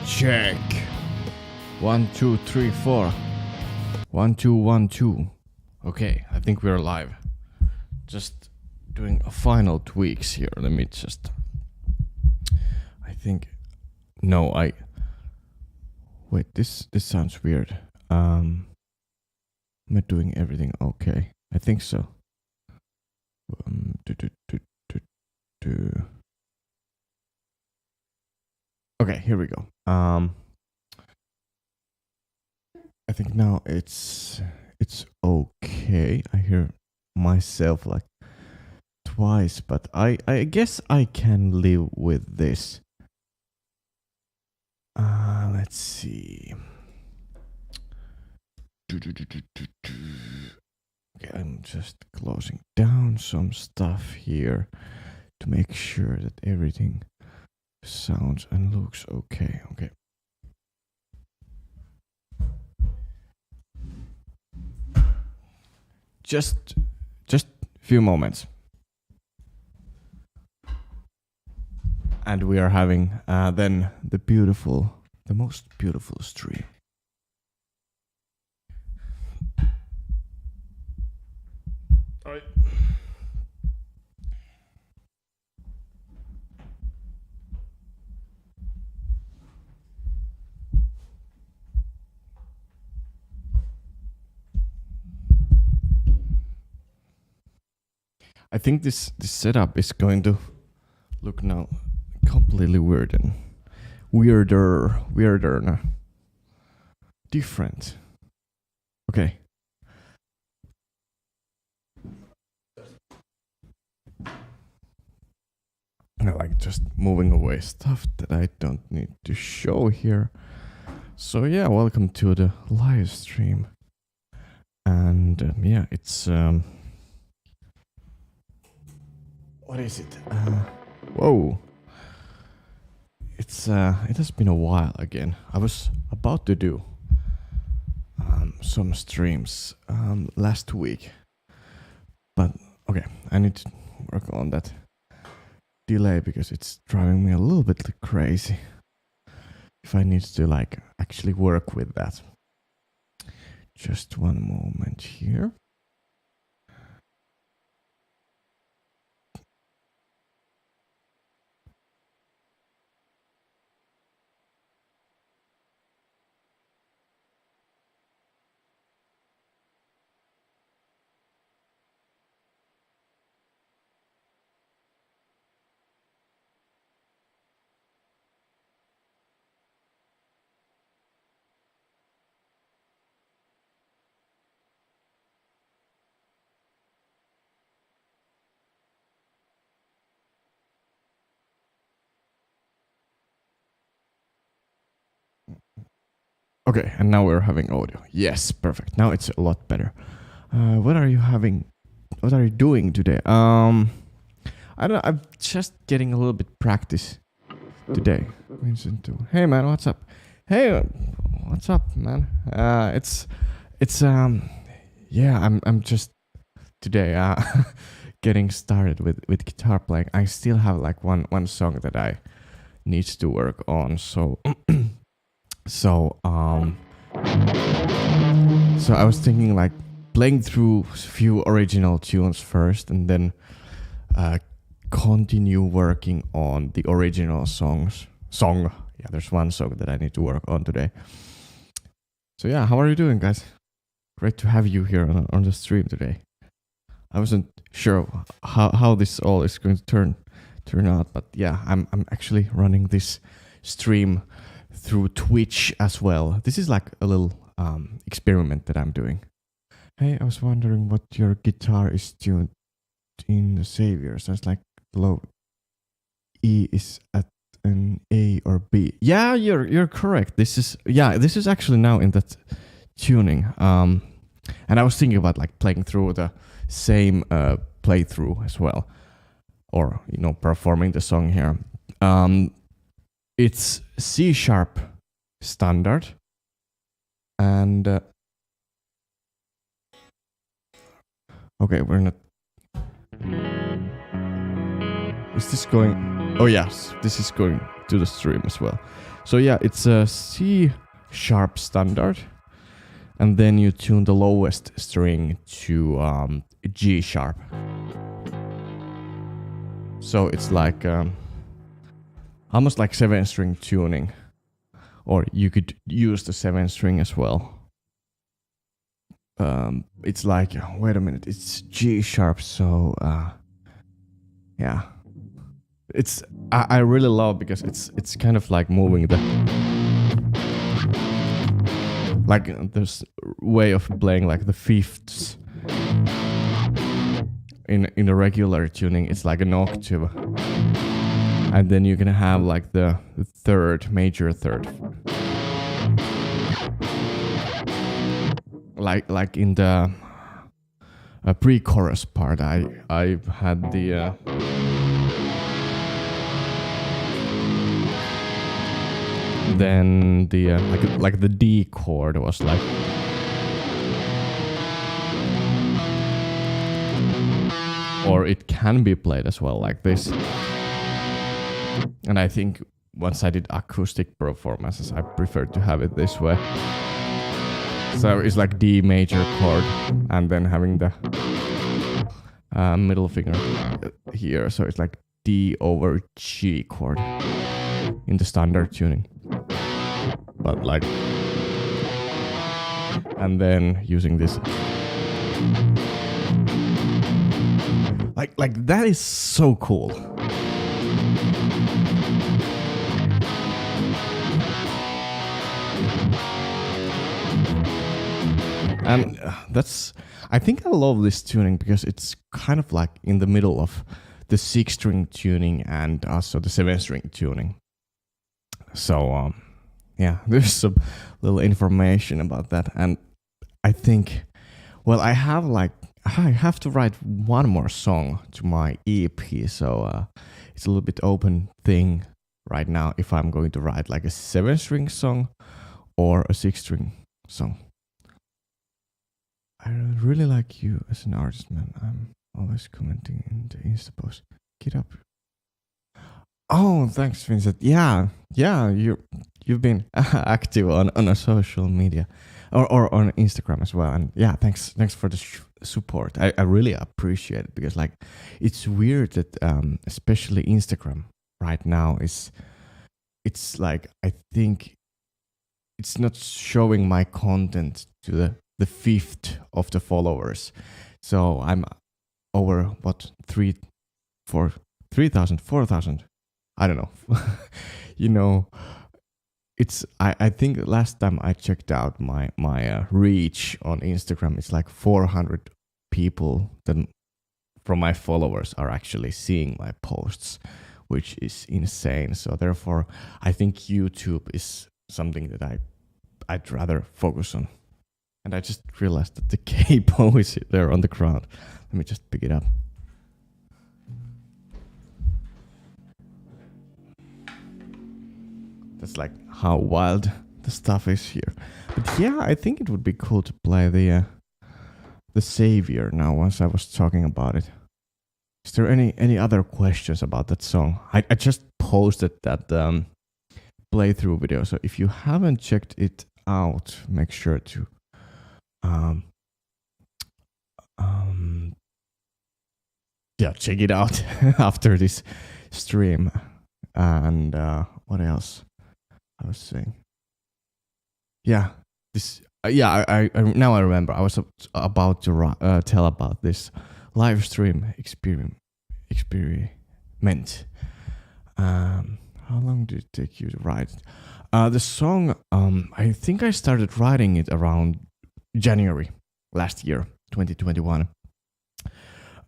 Check. 1, 2, 3, 4. 1, 2, 1, 2. Okay, I think we're live. Just doing a final tweaks here. Let me just. I think. No, Wait, this sounds weird. Am I doing everything okay? I think so. Okay, here we go. I think now it's okay. I hear myself like twice, but I guess I can live with this. Let's see. Okay, I'm just closing down some stuff here to make sure that everything sounds and looks okay. Okay. Just few moments. And we are having then the most beautiful stream. All right. I think this setup is going to look now completely weird and weirder now. Different. Okay. I like just moving away stuff that I don't need to show here. So yeah, welcome to the live stream. And yeah, it's what is it? Whoa. It has been a while again. I was about to do some streams last week. But okay, I need to work on that delay because it's driving me a little bit crazy. If I need to like actually work with that. Just one moment here. Okay, and now we're having audio. Yes, perfect. Now it's a lot better. What are you doing today? I don't know. I'm just getting a little bit practice today. Hey man, what's up? Hey, what's up, man? Yeah. I'm just today getting started with guitar playing. I still have like one song that I need to work on. So I was thinking like playing through a few original tunes first and then continue working on the original song. Yeah, there's one song that I need to work on today. So yeah, how are you doing, guys? Great to have you here on the stream today. I wasn't sure how this all is going to turn out, but yeah, I'm actually running this stream through Twitch as well. This is like a little experiment that I'm doing. Hey, I was wondering what your guitar is tuned in the Savior. So it's like low E is at an A or B. Yeah, you're correct. This is actually now in that tuning. And I was thinking about like playing through the same playthrough as well, or performing the song here. It's C sharp standard, and okay, we're not. Is this going? Oh yes, this is going to the stream as well. So yeah, it's a C sharp standard, and then you tune the lowest string to G sharp. So it's like almost like 7-string tuning, or you could use the 7-string as well. It's like, wait a minute, it's G sharp, so yeah. It's I really love because it's kind of like moving the like this way of playing like the fifths in a regular tuning. It's like an octave, and then you can have like the third, major third, like in the pre-chorus part. I had the then the like the D chord was like, or it can be played as well like this. And I think once I did acoustic performances, I preferred to have it this way. So it's like D major chord and then having the middle finger here. So it's like D over G chord in the standard tuning. But like, and then using this. Like that is so cool. And that's, I think I love this tuning because it's kind of like in the middle of the 6-string tuning and also the 7-string tuning. So yeah, there's some little information about that. And I think, well, I have to write one more song to my EP, so it's a little bit open thing right now if I'm going to write like a 7-string song or a 6-string song. I really like you as an artist, man. I'm always commenting in the Insta post. Get up. Oh, thanks, Vincent. Yeah, you've been active on a social media or on Instagram as well. And yeah, thanks for the support. I really appreciate it because like it's weird that especially Instagram right now it's like I think it's not showing my content to the fifth of the followers. So I'm over what 3,000, 4,000. I don't know. You know, it's I think last time I checked out my reach on Instagram, it's like 400 people that from my followers are actually seeing my posts, which is insane. So therefore, I think YouTube is something that I'd rather focus on. And I just realized that the capo is there on the ground. Let me just pick it up. That's like how wild the stuff is here. But yeah, I think it would be cool to play the Savior now once I was talking about it. Is there any other questions about that song? I just posted that playthrough video, so if you haven't checked it out, make sure to yeah, check it out after this stream. And what else I was saying? Yeah, this. Yeah, I now I remember. I was about to tell about this live stream experiment. How long did it take you to write it? The song, I think I started writing it around January last year, 2021.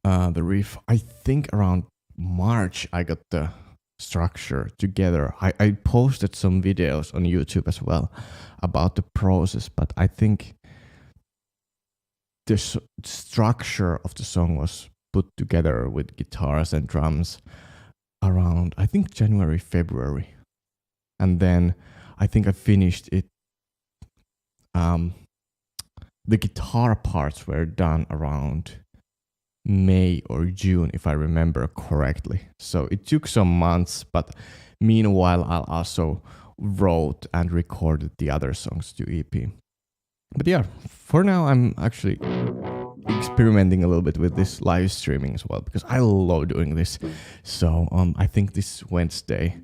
The riff, I think around March I got the structure together. I posted some videos on YouTube as well about the process, but I think the structure of the song was put together with guitars and drums around, I think, January, February. And then I think I finished it. The guitar parts were done around May or June, if I remember correctly. So it took some months, but meanwhile, I also wrote and recorded the other songs to EP. But yeah, for now, I'm actually experimenting a little bit with this live streaming as well, because I love doing this. So I think this Wednesday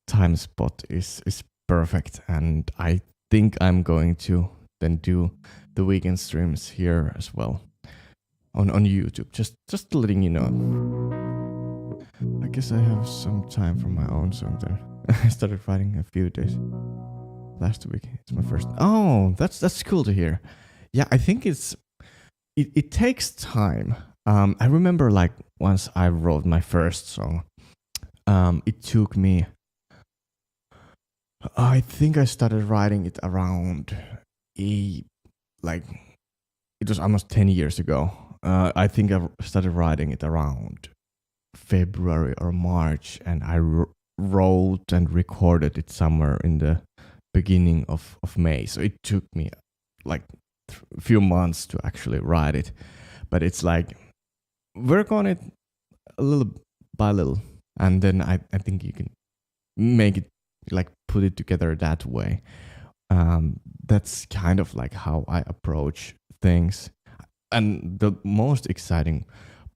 time spot is perfect, and I think I'm going to then do the weekend streams here as well on YouTube. Just letting you know. I guess I have some time for my own song then. I started writing a few days last week. It's my first. Oh, that's cool to hear. Yeah, I think it takes time. I remember like once I wrote my first song. It took me. I think I started writing it around it was almost 10 years ago. I think I started writing it around February or March, and I wrote and recorded it somewhere in the beginning of May. So it took me like a few months to actually write it. But it's like work on it a little by little, and then I think you can make it, like put it together that way. That's kind of like how I approach things. And the most exciting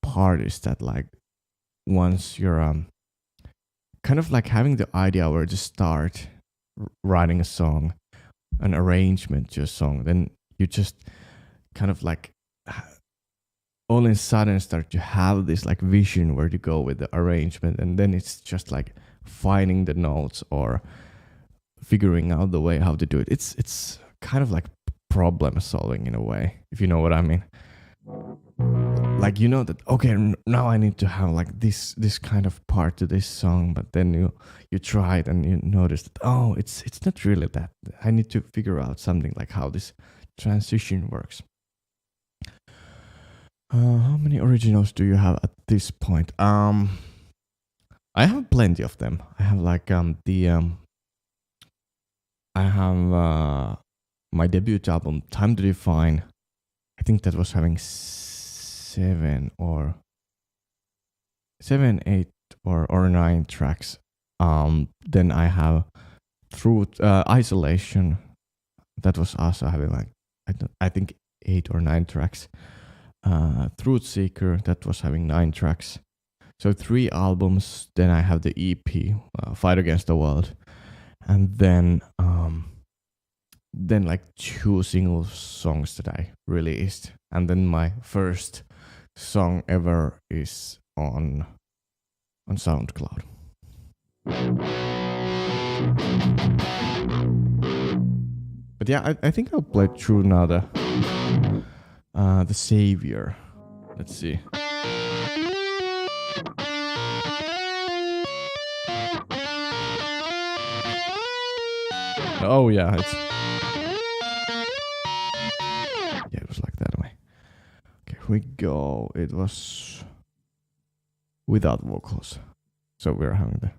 part is that like once you're kind of like having the idea where to start writing a song, an arrangement to a song, then you just kind of like all of a sudden start to have this like vision where to go with the arrangement, and then it's just like finding the notes or figuring out the way how to do it. It's kind of like problem solving in a way, if you know what I mean. Like you know that okay, now I need to have like this kind of part to this song, but then you try it and you notice that oh, it's not really that. I need to figure out something like how this transition works. How many originals do you have at this point? I have plenty of them. I have like I have my debut album, Time to Define. I think that was having 7, 8 or 9 tracks. Then I have Through Isolation. That was also having like I think 8 or 9 tracks. Truth Seeker, that was having 9 tracks. So 3 albums. Then I have the EP, Fight Against the World, and then like 2 single songs that I released, and then my first song ever is on SoundCloud. But yeah, I think I'll play through now the Savior. Let's see. Oh yeah, it was like that way. Okay, here we go. It was without vocals, so we're having the.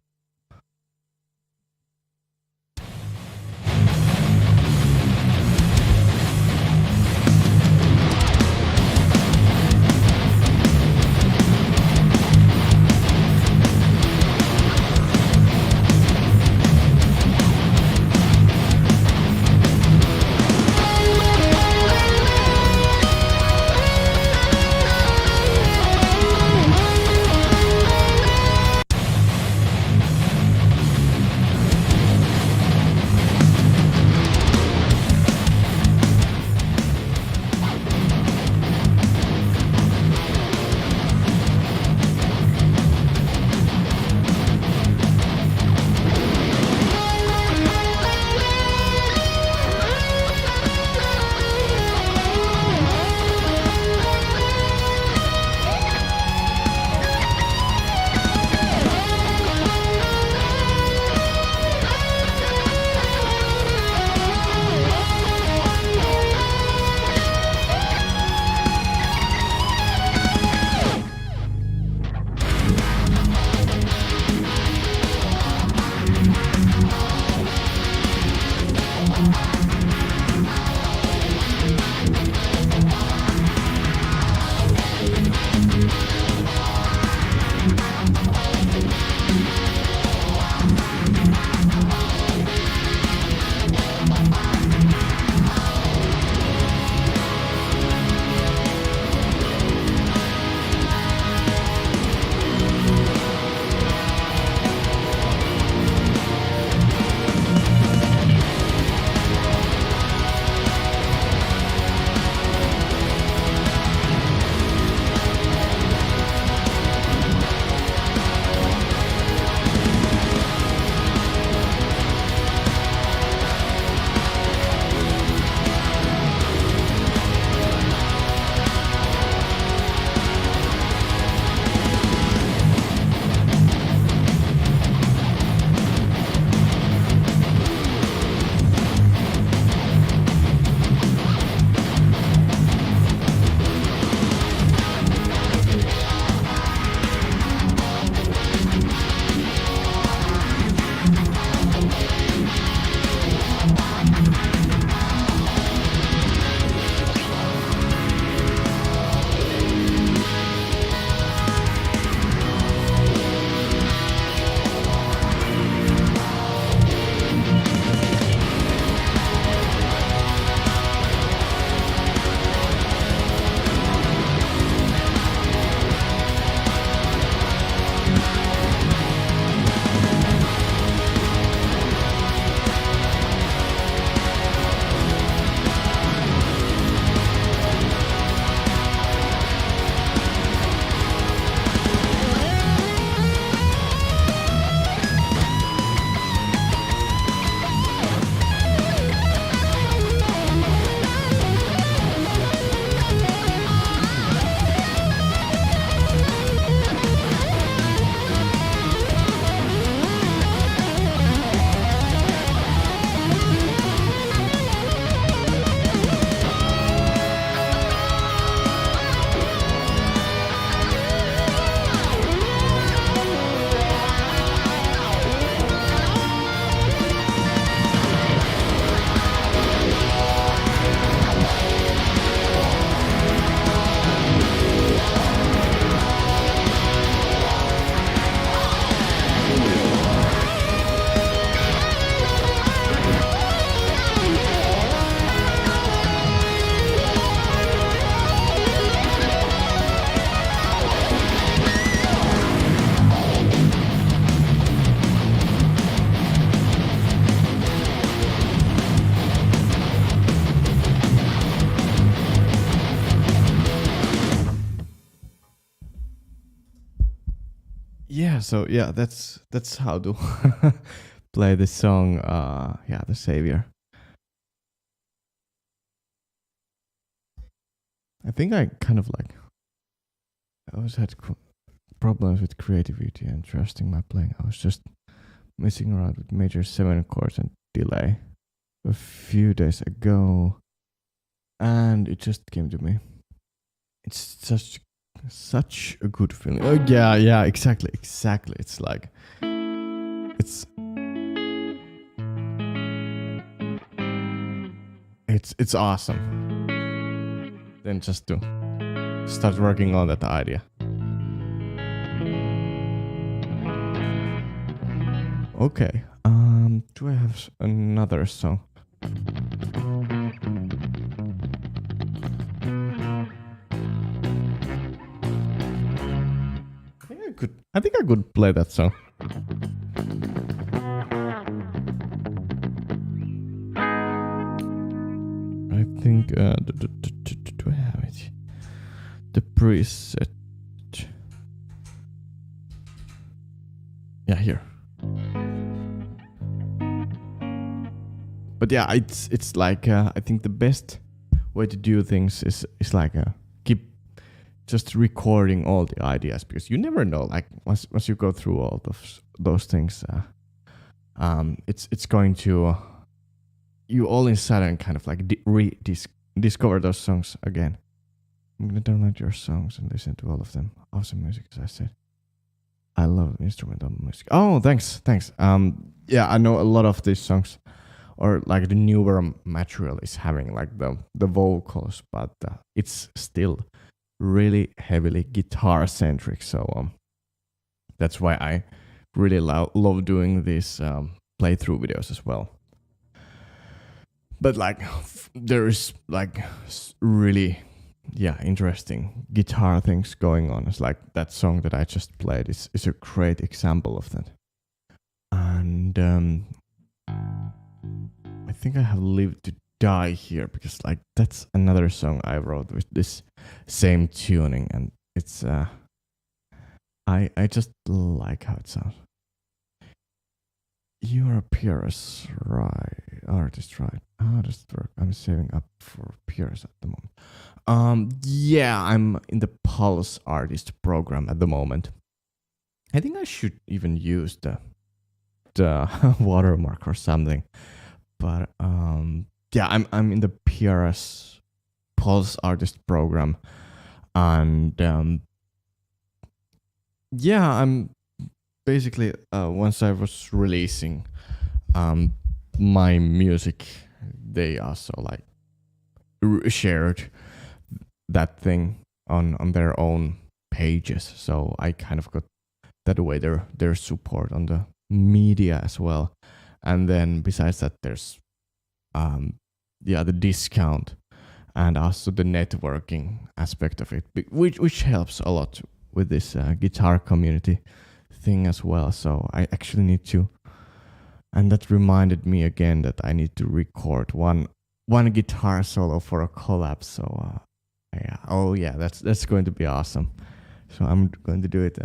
Yeah, so yeah, that's how to play the song. Yeah, the Savior. I think I kind of like. I always had problems with creativity and trusting my playing. I was just messing around with major 7 chords and delay a few days ago, and it just came to me. It's such a good feeling. Oh yeah, exactly. It's like it's awesome. Then just to start working on that idea. Okay. Do I have another song? I think I could play that song. I think do I have it? The preset. Yeah, here. But yeah, it's like I think the best way to do things is like keep just recording all the ideas, because you never know. Like once you go through all those things, it's going to you all in sudden kind of like discover those songs again. I'm gonna download your songs and listen to all of them. Awesome music, as I said. I love instrumental music. Oh, thanks. Yeah, I know a lot of these songs, or like the newer material is having like the vocals, but it's still really heavily guitar centric. So that's why I really love doing these playthrough videos as well. But like there is like really interesting guitar things going on. It's like that song that I just played is a great example of that. And I think I have Live to Die here, because like that's another song I wrote with this same tuning, and it's I just like how it sounds. You are a PRS, right? Artist, right? How does it work? I'm saving up for PRS at the moment. Yeah, I'm in the Pulse Artist program at the moment. I think I should even use the watermark or something. But yeah, I'm in the PRS Pulse Artist program, and yeah, I'm basically once I was releasing my music, they also like shared that thing on their own pages, so I kind of got that way their support on the media as well. And then besides that, there's the discount and also the networking aspect of it, which helps a lot with this guitar community thing as well. So I actually need to, and that reminded me again that I need to record one guitar solo for a collab. So that's going to be awesome. So I'm going to do it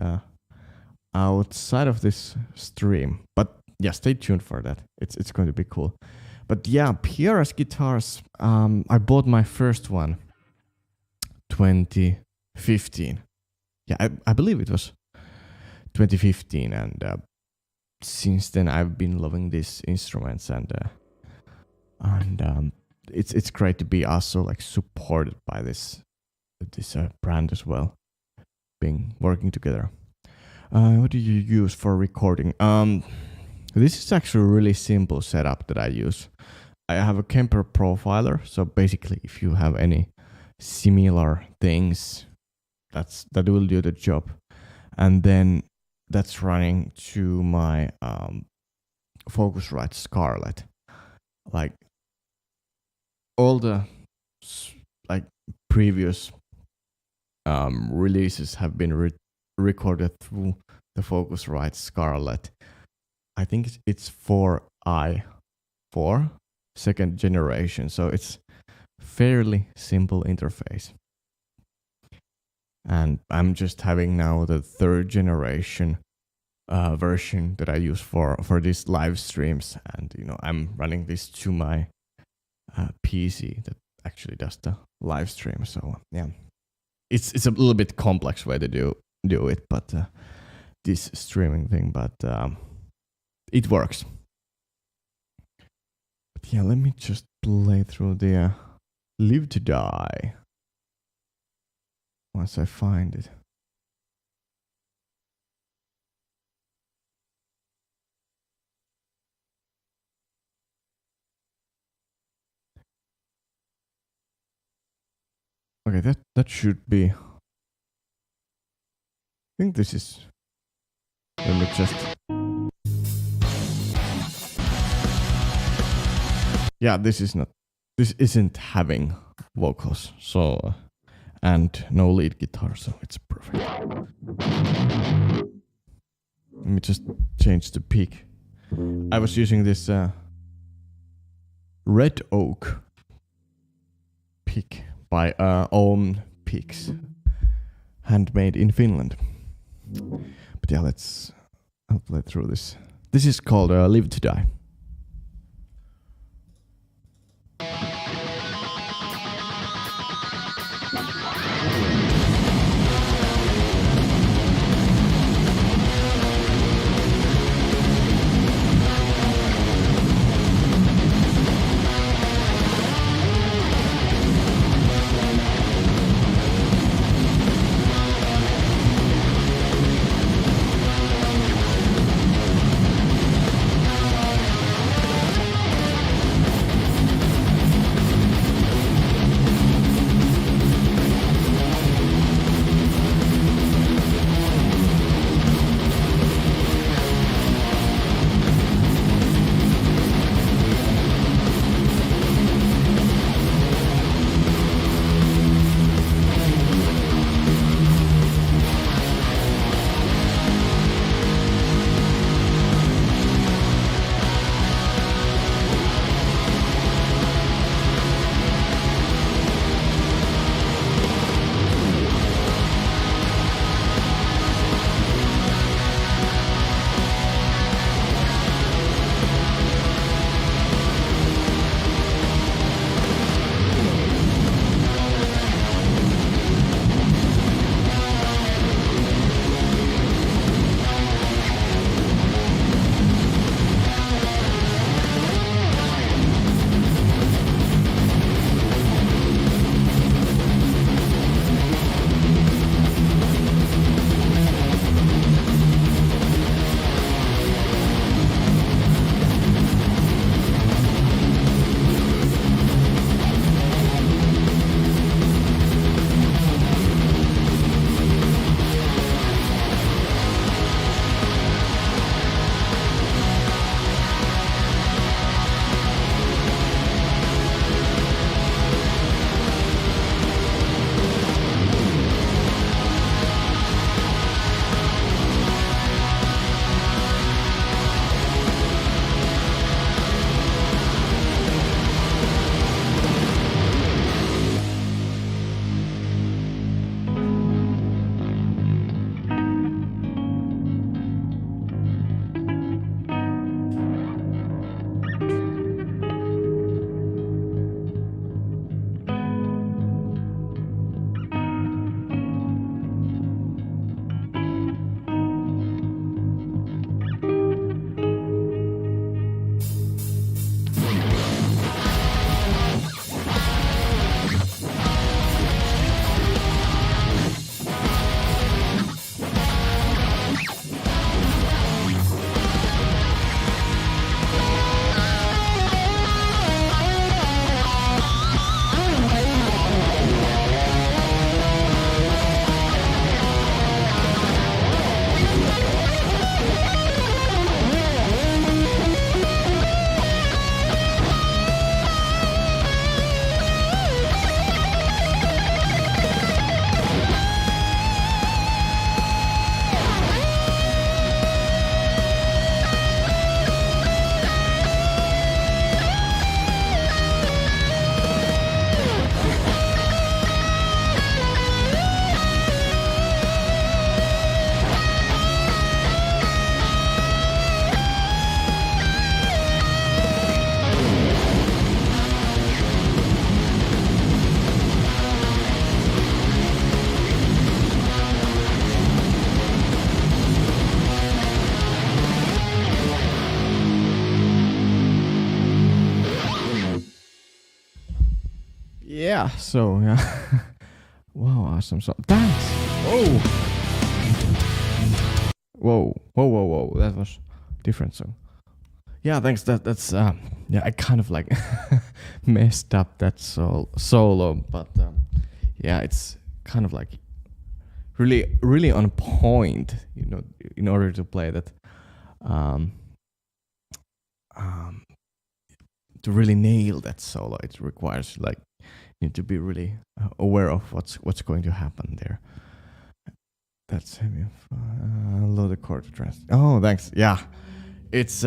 outside of this stream, but yeah, stay tuned for that. It's going to be cool. But yeah, PRS guitars. I bought my first one 2015. Yeah, I believe it was 2015, and since then I've been loving these instruments, and it's great to be also like supported by this brand as well, working together. What do you use for recording? This is actually a really simple setup that I use. I have a Kemper profiler, so basically if you have any similar things, that will do the job. And then that's running to my Focusrite Scarlett. Like all the like previous releases have been recorded through the Focusrite Scarlett. I think it's 4i4 second generation, so it's fairly simple interface. And I'm just having now the 3rd generation version that I use for these live streams, and I'm running this to my PC that actually does the live stream. So yeah, it's a little bit complex way to do it, but this streaming thing, but it works. But yeah, let me just play through the Live to Die once I find it. Okay, that should be. I think this is. Let me just. Yeah, this isn't having vocals, so and no lead guitar, so it's perfect. Let me just change the peak. I was using this red oak pick by Own Picks, handmade in Finland. But yeah, I'll play through this. This is called Live to Die. yeah, so yeah. Wow, awesome. So thanks. Whoa. Whoa. That was different song. Yeah, thanks. That's yeah, I kind of like messed up that solo, but yeah, it's kind of like really on point, you know, in order to play that um um to really nail that solo, it requires like you need to be really aware of what's going to happen there. That's heavy. Load the chord to trans. Oh, thanks. Yeah, it's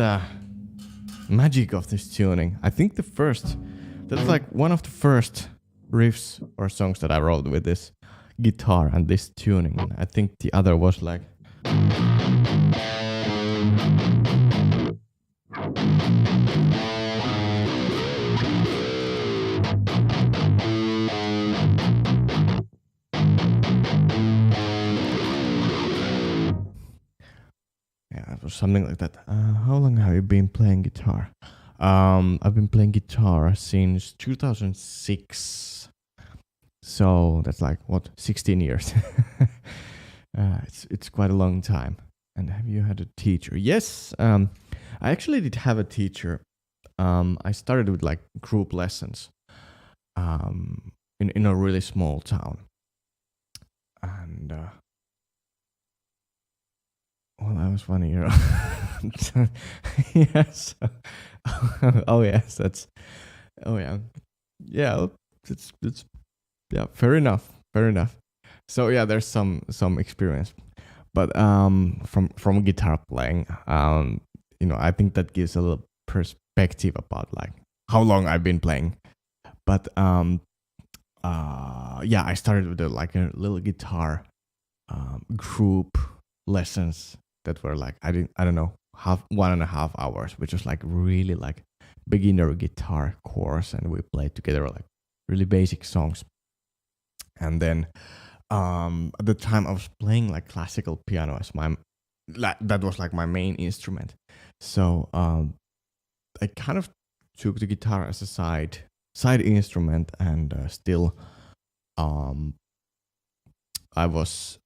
magic of this tuning. I think that's like one of the first riffs or songs that I wrote with this guitar and this tuning. And I think the other was like. Yeah, it was something like that. How long have you been playing guitar? I've been playing guitar since 2006. So that's like what, 16 years. It's quite a long time. And have you had a teacher? Yes, I actually did have a teacher. I started with like group lessons in a really small town. And well, I was 1 year old. Yes. Oh yes, that's. Oh yeah, yeah. It's yeah. Fair enough. So yeah, there's some experience, but from guitar playing, you know, I think that gives a little perspective about like how long I've been playing. But yeah, I started with like a little guitar group lessons that were like I don't know 1.5 hours, which was like really like beginner guitar course, and we played together like really basic songs. And then at the time I was playing like classical piano as that was like my main instrument. So I kind of took the guitar as a side instrument, and still I was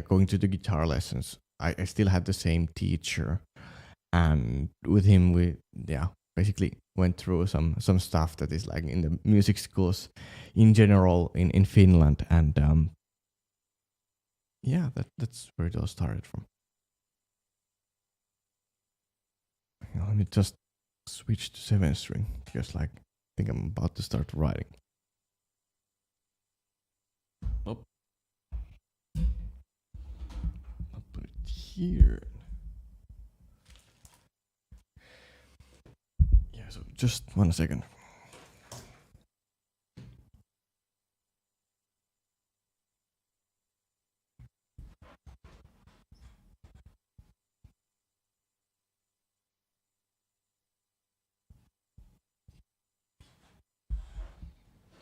going to the guitar lessons. I still had the same teacher, and with him we basically went through some stuff that is like in the music schools in general in Finland, and that's where it all started from. Let me just switch to 7 string because like I think I'm about to start writing. Oh. I'll put it here. Yeah, so just 1 second.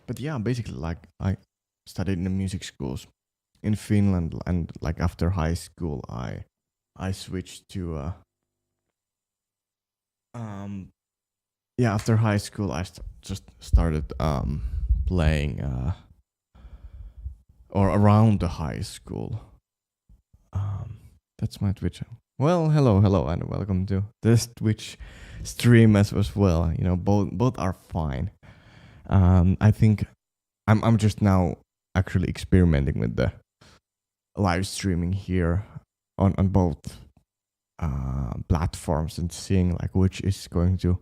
But yeah, basically like I studied in the music schools in Finland, and like after high school I switched to after high school I just started playing or around the high school. That's my Twitch. Well, hello and welcome to this Twitch stream as well. You know, both are fine. I think I'm just now actually experimenting with the live streaming here on both platforms and seeing like which is going to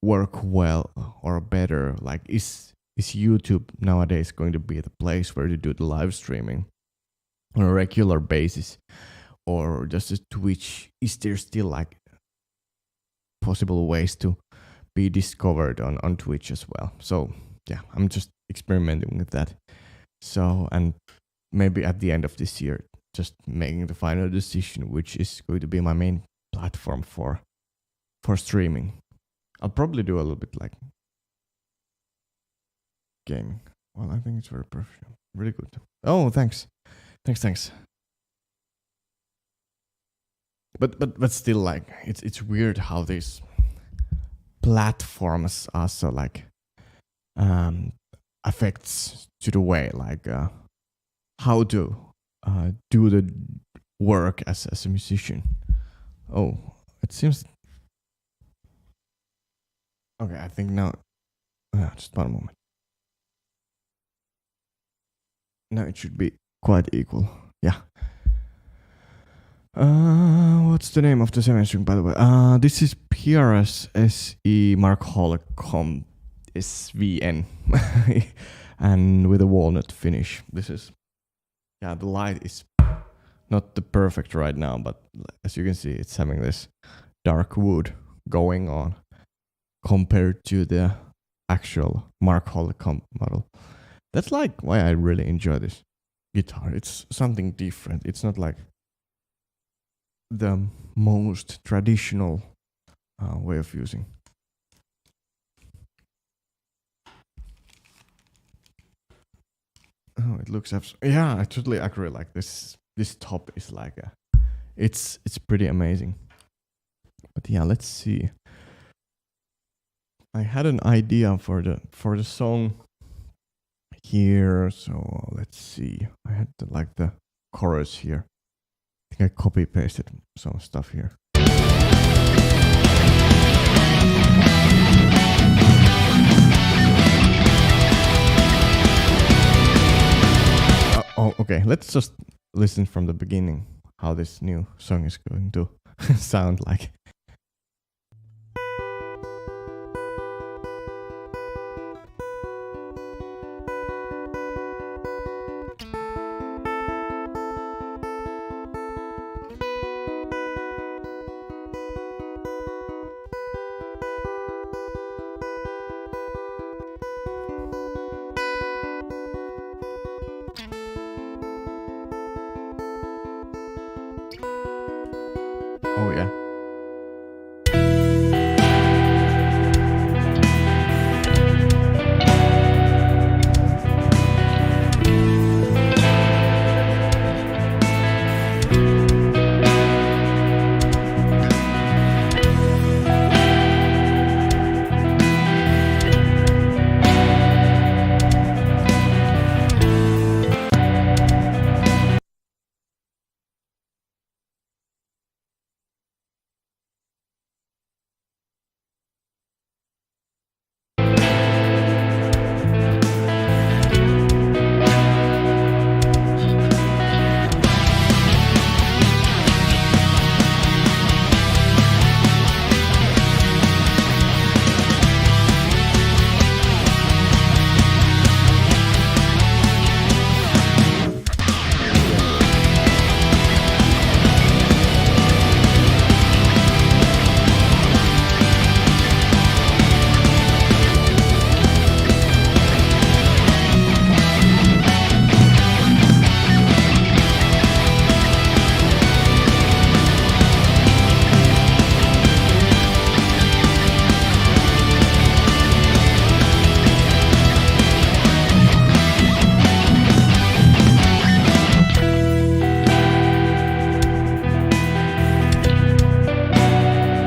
work well or better. Like is YouTube nowadays going to be the place where you do the live streaming on a regular basis, or just a Twitch? Is there still like possible ways to be discovered on Twitch as well? So yeah, I'm just experimenting with that. So, and maybe at the end of this year, just making the final decision which is going to be my main platform for streaming. I'll probably do a little bit like gaming. Well, I think it's very professional. Really good. Oh, thanks. But still, like it's weird how these platforms are so like affects to the way, like how to do the work as a musician. Oh, it seems. Okay, I think now. Just one moment. Now it should be quite equal. Yeah. What's the name of the 7-string, by the way? This is PRS SE Mark Hall Comp SVN, and with a walnut finish. This is, yeah, the light is not the perfect right now, but as you can see, it's having this dark wood going on compared to the actual Mark Hall Comp model. That's like why I really enjoy this guitar. It's something different. It's not like the most traditional way of using. Oh, it looks yeah, I totally agree. Like this top is like it's pretty amazing. But yeah, let's see. I had an idea for the song here, so let's see. I had the chorus here. I think I copy pasted some stuff here. Oh, okay. Let's just listen from the beginning how this new song is going to sound like.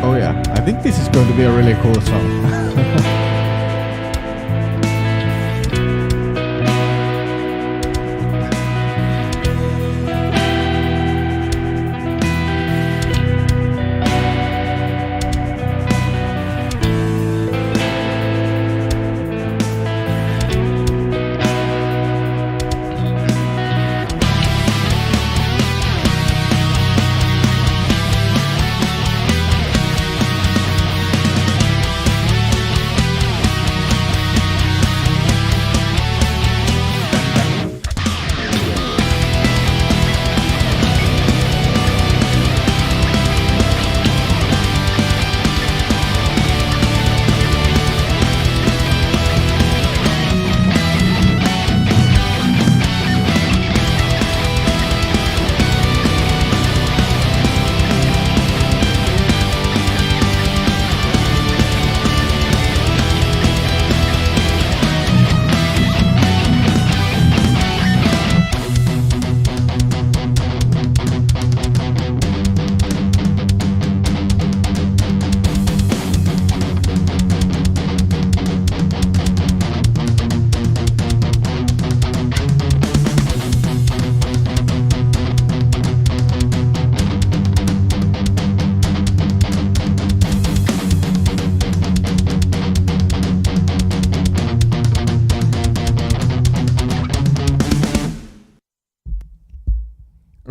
Oh yeah. I think this is going to be a really cool song.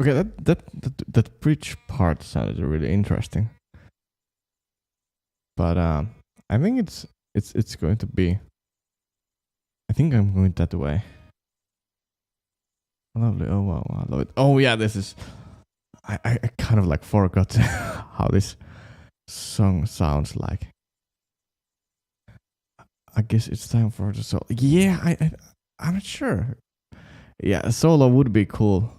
Okay, that bridge part sounded really interesting. But I think it's going to be. I think I'm going that way. Lovely. Oh wow, I love it. Oh yeah, this is. I kind of like forgot how this song sounds like. I guess it's time for the solo. Yeah, I'm not sure. Yeah, a solo would be cool.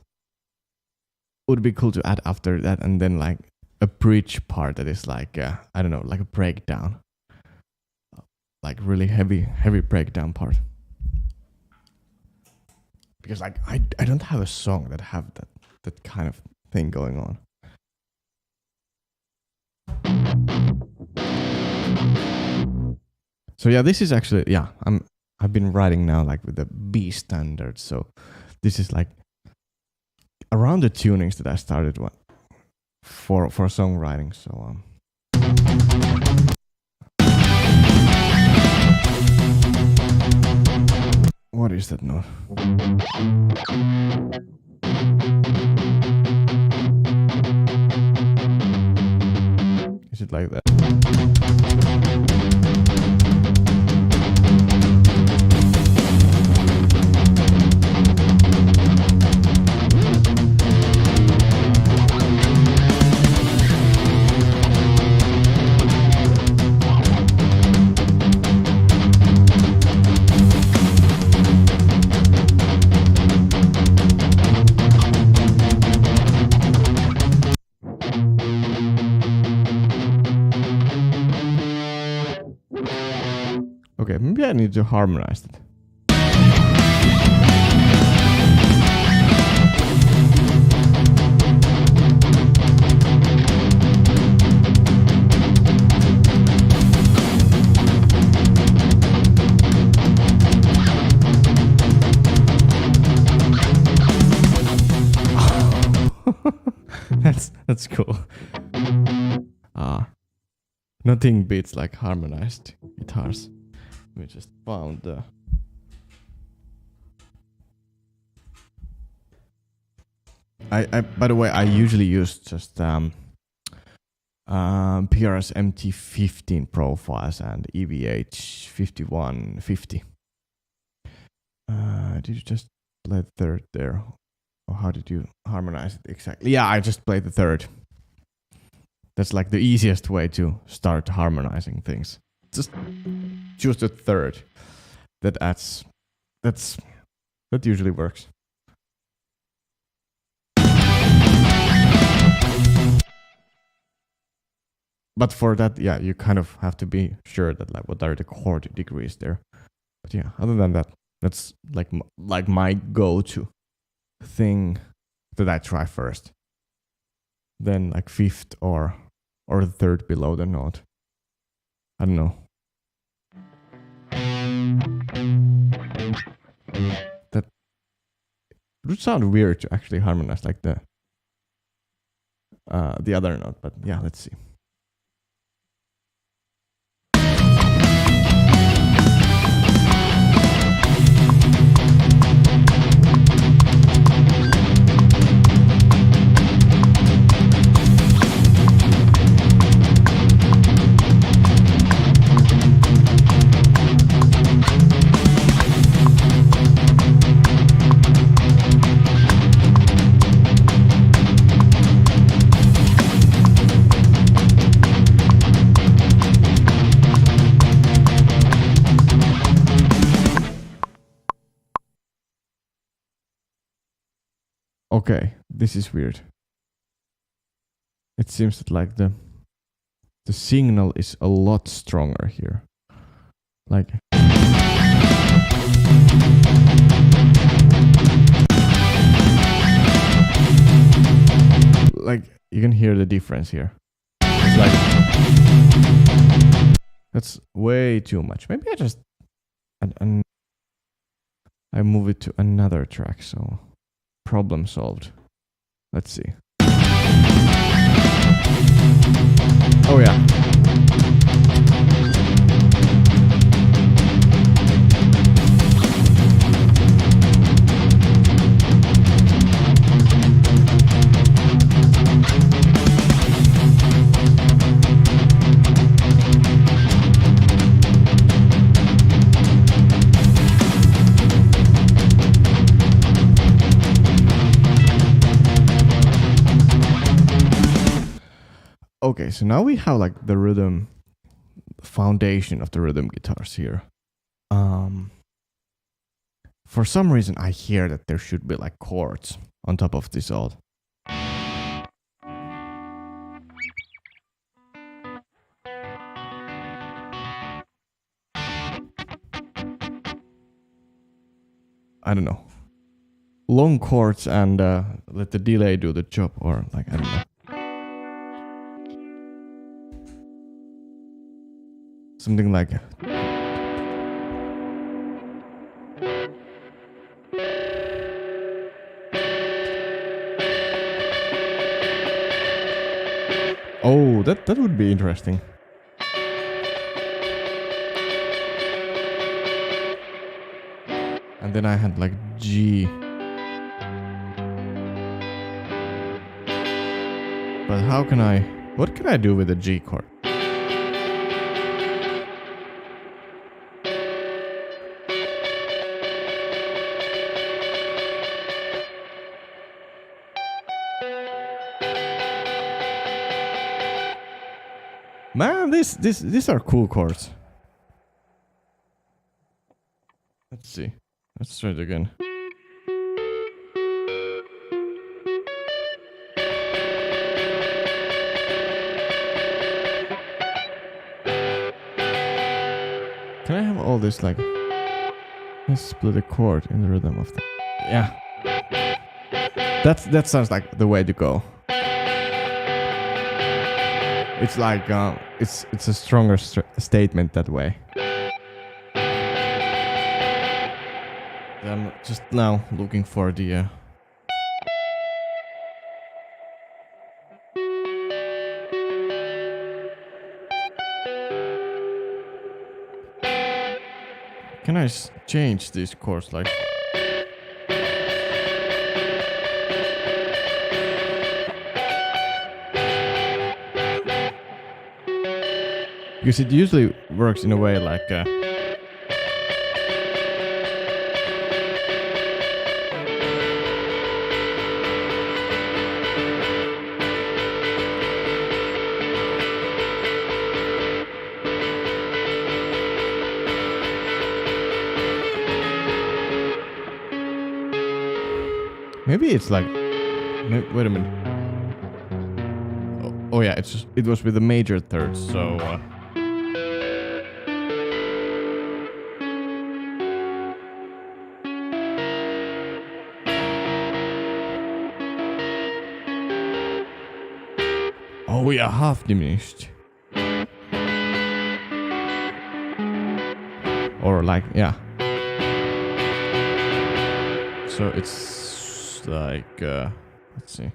Would be cool to add after that, and then like a bridge part that is like I don't know, like a breakdown, like really heavy breakdown part. Because like I don't have a song that have that kind of thing going on. So yeah, this is actually I've been writing now like with the B standard. So this is like around the tunings that I started for songwriting. So what is that note? Is it like that? Okay, maybe I need to harmonize it. That's cool. Nothing beats like harmonized guitars. We just found the by the way, I usually use just PRS MT15 profiles and EVH 5150. Did you just play the third there? Or how did you harmonize it exactly? Yeah, I just played the third. That's like the easiest way to start harmonizing things. Just choose the third. That usually works. But for that, yeah, you kind of have to be sure that like what are the chord degrees there. But yeah, other than that, that's like my go-to thing that I try first. Then like fifth or the third below the note. I don't know. That would sound weird to actually harmonize like the other note, but yeah, let's see. Okay, this is weird. It seems that like the signal is a lot stronger here. Like you can hear the difference here. It's like that's way too much. Maybe I just I move it to another track, so problem solved. Let's see. Oh yeah. Okay, so now we have like the rhythm foundation of the rhythm guitars here. For some reason I hear that there should be like chords on top of this all. I don't know. Long chords and let the delay do the job, or like, I don't know. Something like... Oh, that would be interesting. And then I had like G. But how can I... What can I do with the G chord? Man, these are cool chords. Let's see. Let's try it again. Can I have all this like... Let's split a chord in the rhythm of the... Yeah. That sounds like the way to go. It's like it's a stronger statement that way. I'm just now looking for the Can I change these chords like... Because it usually works in a way like... Maybe it's like... Wait a minute. Oh yeah, it was with the major third, so... Oh yeah, half diminished. Or like, yeah. So it's like, let's see.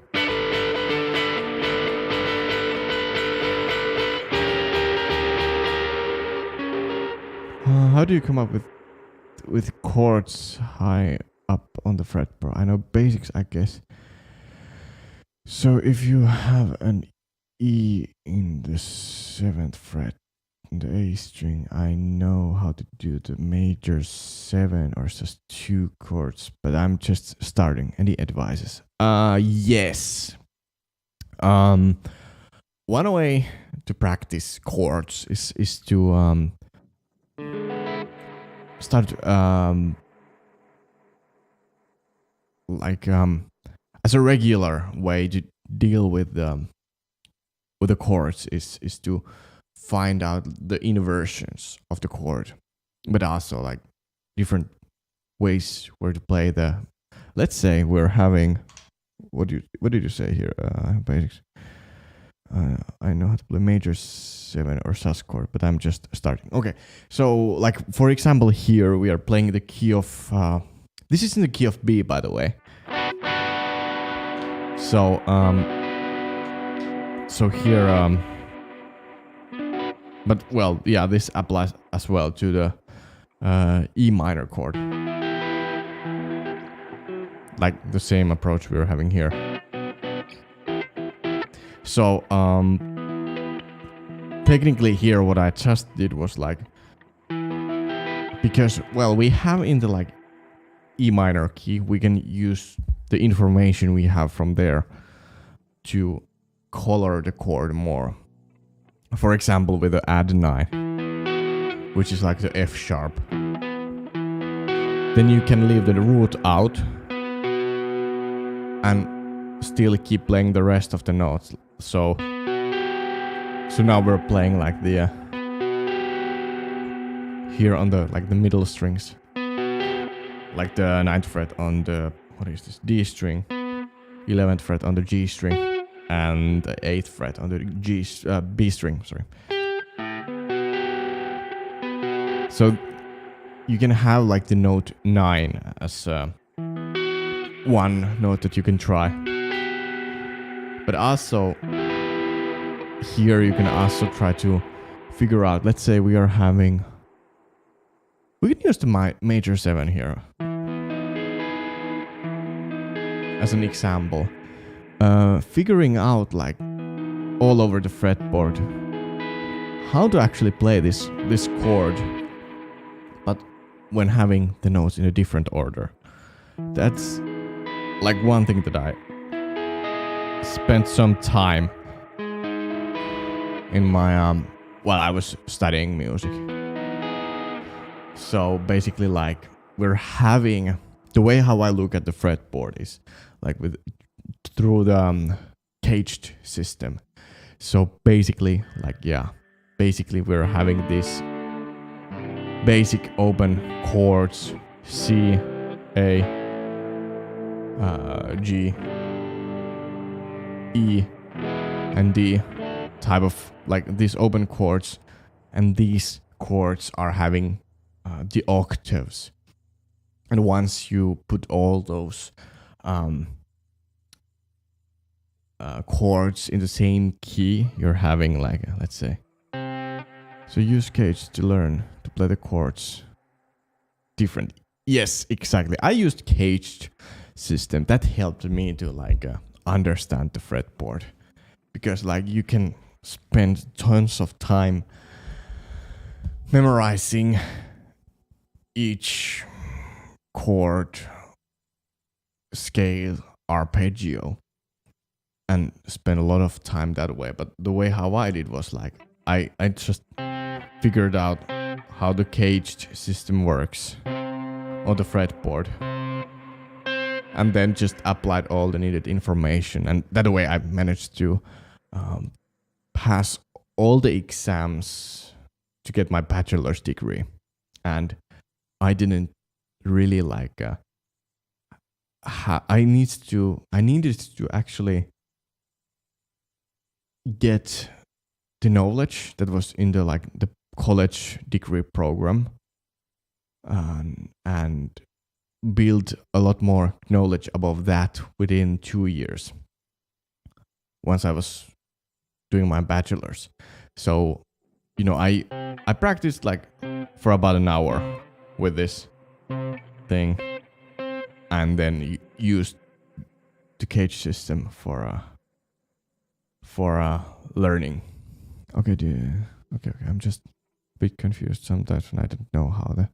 How do you come up with chords high up on the fretboard? I know basics, I guess. So if you have an E in the 7th fret, in the A string, I know how to do the major 7 or just 2 chords, but I'm just starting. Any advices? Yes. One way to practice chords is to start like as a regular way to deal with the chords is to find out the inversions of the chord, but also like different ways where to play the... Let's say we're having... What did you say here? Basics. I know how to play major 7 or sus chord, but I'm just starting. Okay, so like for example here we are playing the key of... this is in the key of B, by the way. So so here but well, yeah, this applies as well to the E minor chord. Like the same approach we were having here. So technically here what I just did was like, because well, we have in the like E minor key, we can use the information we have from there to color the chord more. For example, with the add 9, which is like the F sharp. Then you can leave the root out and still keep playing the rest of the notes. So now we're playing like the here on the like the middle strings, like the 9th fret on the, what is this, D string, 11th fret on the G string, and the 8th fret on the B string. Sorry. So you can have like the note 9 as one note that you can try. But also here you can also try to figure out, let's say we are having, we can use the major 7 here as an example. Figuring out like all over the fretboard how to actually play this chord, but when having the notes in a different order. That's like one thing that I spent some time in my while I was studying music. So basically, like, we're having the way how I look at the fretboard is like through the caged system. So basically, like, yeah, basically we're having this basic open chords, C, A, G, E, and D type of like these open chords, and these chords are having the octaves. And once you put all those chords in the same key, you're having like, let's say, so use cage to learn to play the chords different. Yes, exactly. I used caged system. That helped me to like understand the fretboard, because like you can spend tons of time memorizing each chord, scale, arpeggio, and spend a lot of time that way. But the way how I did was like I just figured out how the caged system works on the fretboard, and then just applied all the needed information, and that way I managed to pass all the exams to get my bachelor's degree. And I didn't really like I needed to actually get the knowledge that was in the like the college degree program, and build a lot more knowledge above that within 2 years once I was doing my bachelor's. So, you know, I practiced like for about an hour with this thing, and then used the cage system for learning. Okay, I'm just a bit confused sometimes when I don't know how the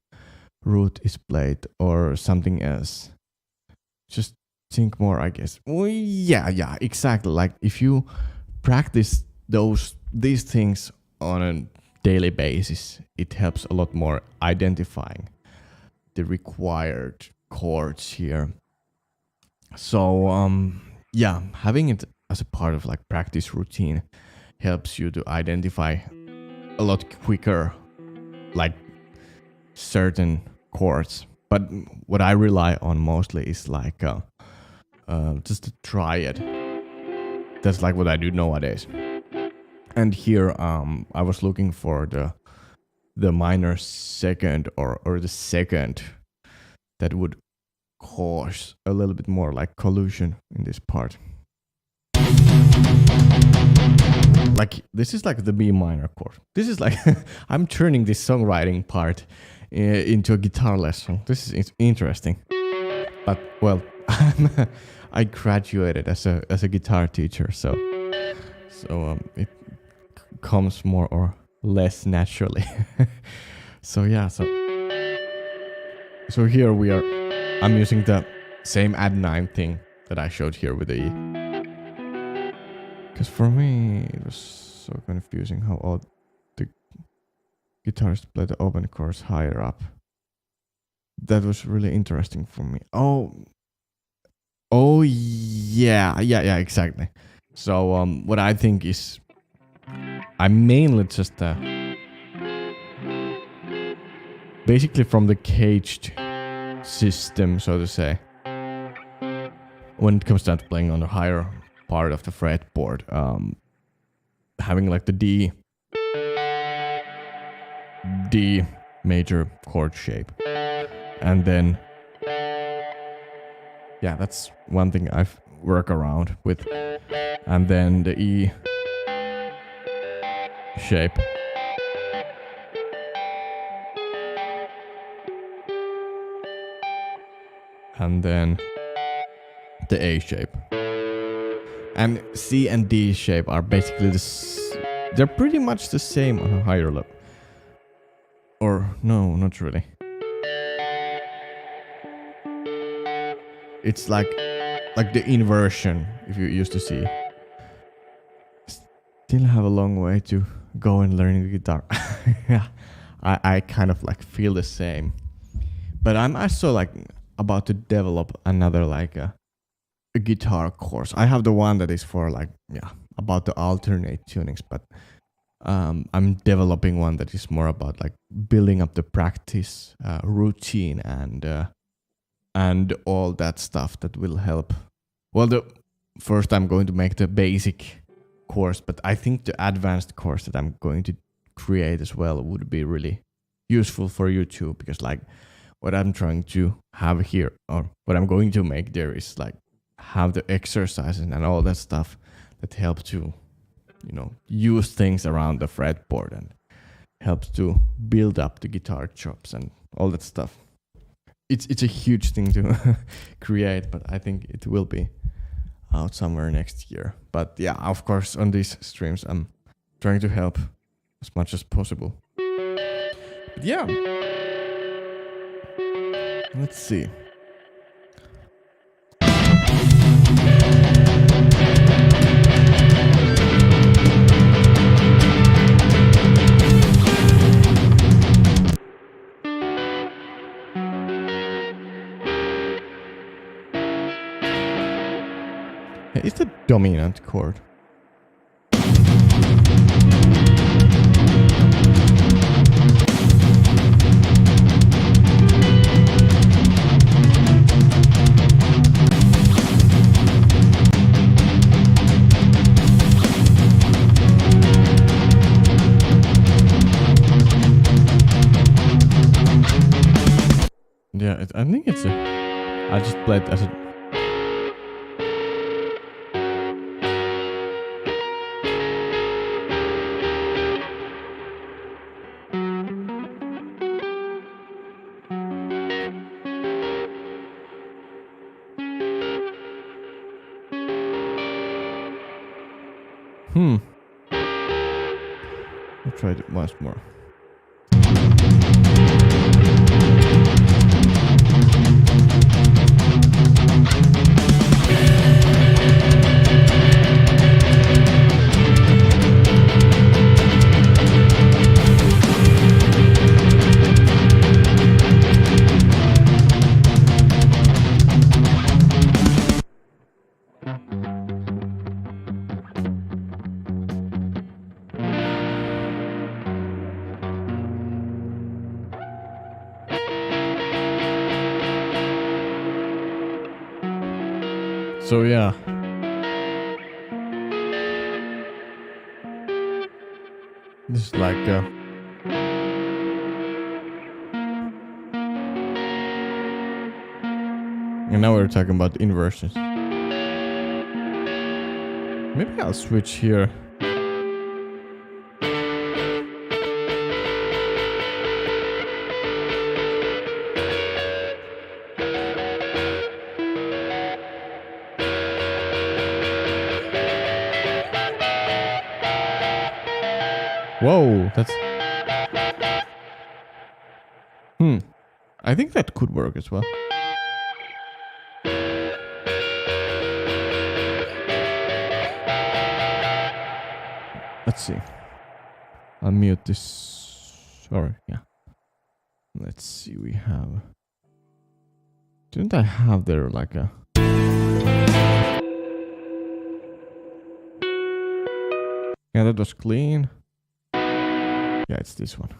root is played or something else. Just think more, I guess. Oh, yeah, exactly. Like if you practice these things on a daily basis, it helps a lot more identifying the required chords here. So yeah, having it as a part of like practice routine helps you to identify a lot quicker like certain chords. But what I rely on mostly is like just to try it. That's like what I do nowadays. And here I was looking for the minor second or the second that would cause a little bit more like collusion in this part. Like this is like the B minor chord. This is like I'm turning this songwriting part into a guitar lesson. This is interesting. But well, I graduated as a guitar teacher, so it comes more or less naturally. So yeah, so here we are. I'm using the same add 9 thing that I showed here with the E. Because for me, it was so confusing how all the guitarists play the open chords higher up. That was really interesting for me. Oh yeah, exactly. So what I think is, I'm mainly just basically from the caged system, so to say. When it comes down to playing on the higher part of the fretboard, having like the D major chord shape, and then yeah, that's one thing I've worked around with, and then the E shape, and then the A shape. And C and D shape are basically they're pretty much the same on a higher level. Or no, not really. It's like the inversion, if you used to see. Still have a long way to go in learning the guitar. Yeah, I kind of like feel the same. But I'm also like about to develop another like a guitar course. I have the one that is for like, yeah, about the alternate tunings, but I'm developing one that is more about like building up the practice routine and all that stuff that will help. Well, first I'm going to make the basic course, but I think the advanced course that I'm going to create as well would be really useful for you too, because like what I'm trying to have here, or what I'm going to make there, is like have the exercises and all that stuff that help to, you know, use things around the fretboard and helps to build up the guitar chops and all that stuff. It's a huge thing to create, but I think it will be out somewhere next year. But yeah, of course, on these streams, I'm trying to help as much as possible. But yeah, let's see. It's the dominant chord. Yeah, I think it's I just played as a. I'll try it once more. So yeah. This is like and now we're talking about inversions. Maybe I'll switch here. Whoa, that's... I think that could work as well. Let's let's see. I'll mute this. Or yeah. Let's see. We have. Didn't I have there like a? Yeah, that was clean. Yeah, it's this one.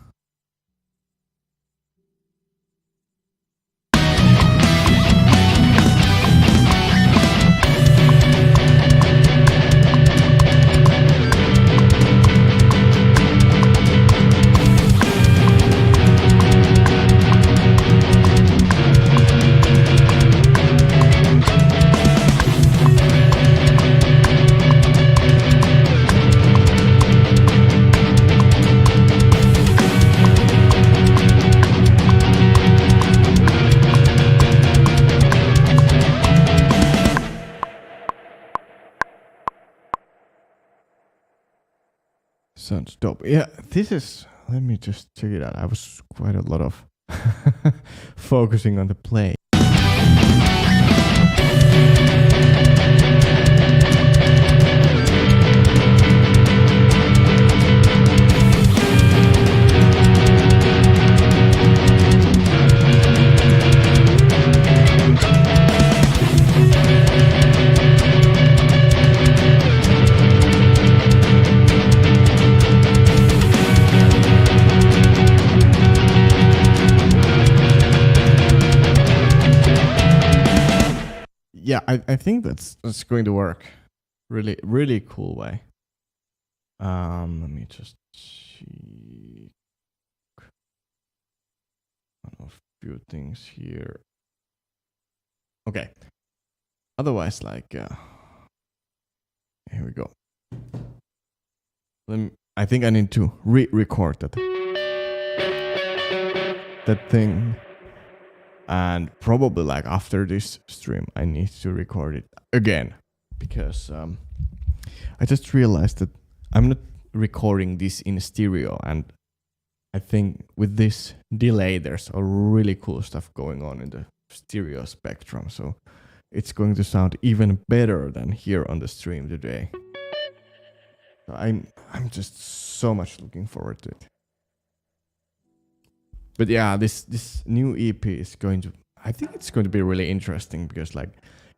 Sounds dope. Yeah, this is. Let me just check it out. I was quite a lot of focusing on the play. Yeah, I think that's going to work. Really, really cool way. Let me just check a few things here. Okay. Otherwise, like, here we go. I think I need to re-record that thing. And probably like after this stream, I need to record it again because I just realized that I'm not recording this in stereo, and I think with this delay, there's a really cool stuff going on in the stereo spectrum. So it's going to sound even better than here on the stream today. So I'm just so much looking forward to it. But yeah, this new EP is going to, I think it's going to be really interesting because like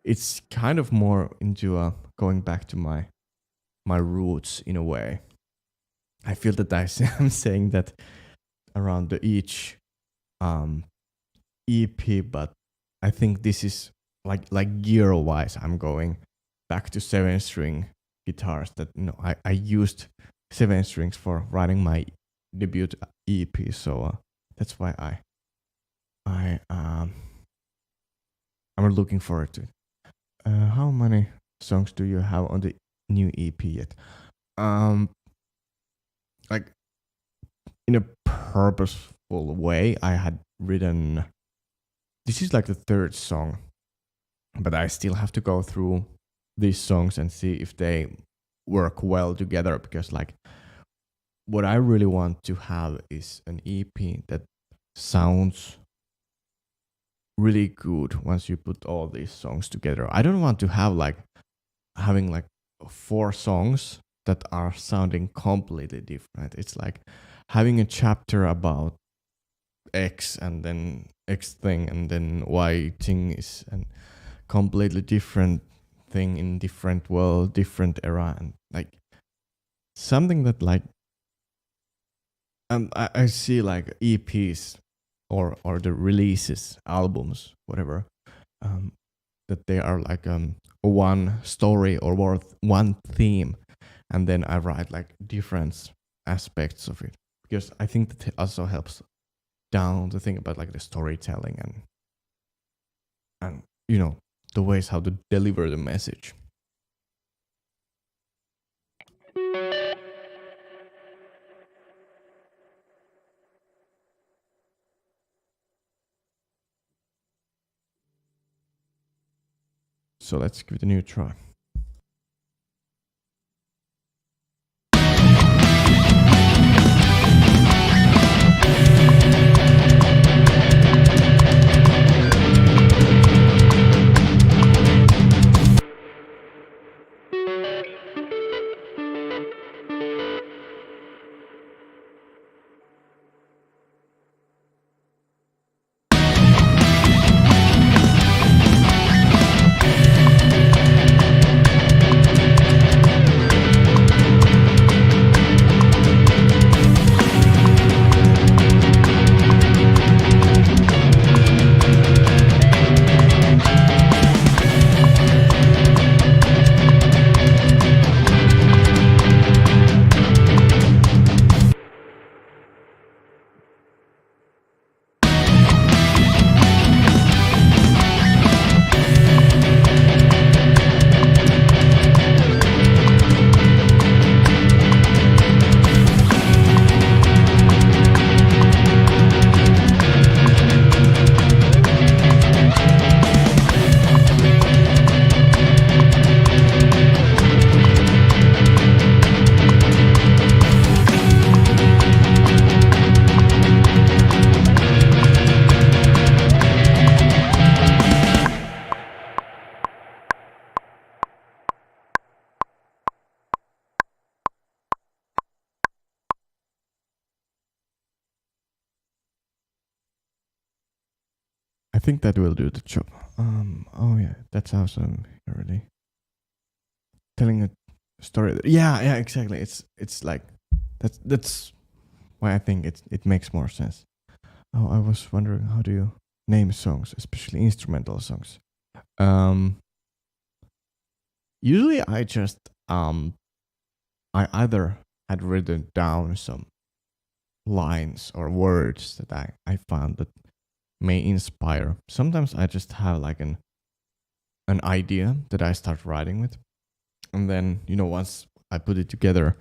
it's kind of more into going back to my roots in a way. I feel that I'm saying that around each EP, but I think this is like gear wise, I'm going back to 7-string guitars that, you know, I used 7 strings for writing my debut EP, so that's why I'm looking forward to it. How many songs do you have on the new EP yet? Like in a purposeful way, I had written. This is like the 3rd song, but I still have to go through these songs and see if they work well together, because like what I really want to have is an EP that sounds really good once you put all these songs together. I don't want to have like having like 4 songs that are sounding completely different. It's like having a chapter about X and then X thing and then Y thing is a completely different thing in different world, different era, and like something that like I see like EPs or the releases, albums, whatever, that they are like one story or one theme, and then I write like different aspects of it, because I think that it also helps down to think about like the storytelling and you know the ways how to deliver the message. So let's give it a new try. think that will do the job. Oh yeah, that's awesome already. Telling a story. Yeah, exactly. It's like that's why I think it makes more sense. Oh, I was wondering, how do you name songs, especially instrumental songs? Usually I just I either had written down some lines or words that I found that may inspire. Sometimes I just have like an idea that I start writing with, and then once I put it together,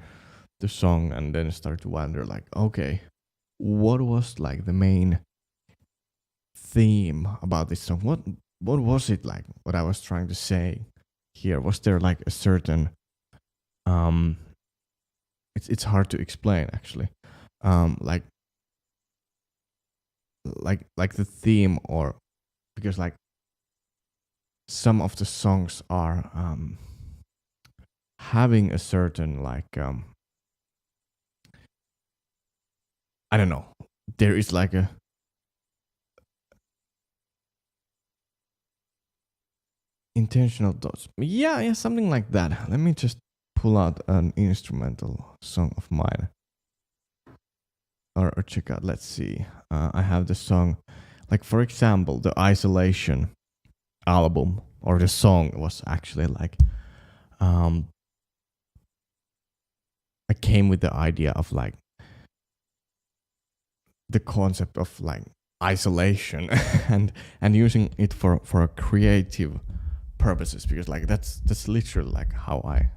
the song, and then start to wonder like, okay, what was like the main theme about this song? What was it like? What I was trying to say here? Was there like a certain it's hard to explain actually. Like the theme, or because like some of the songs are having a certain like I don't know, there is like a intentional thoughts. Yeah, something like that. Let me just pull out an instrumental song of mine. Or check out, let's see. I have the song, like for example, the Isolation album, or the song was actually like, I came with the idea of like the concept of like isolation and using it for a creative purposes, because like that's literally like how I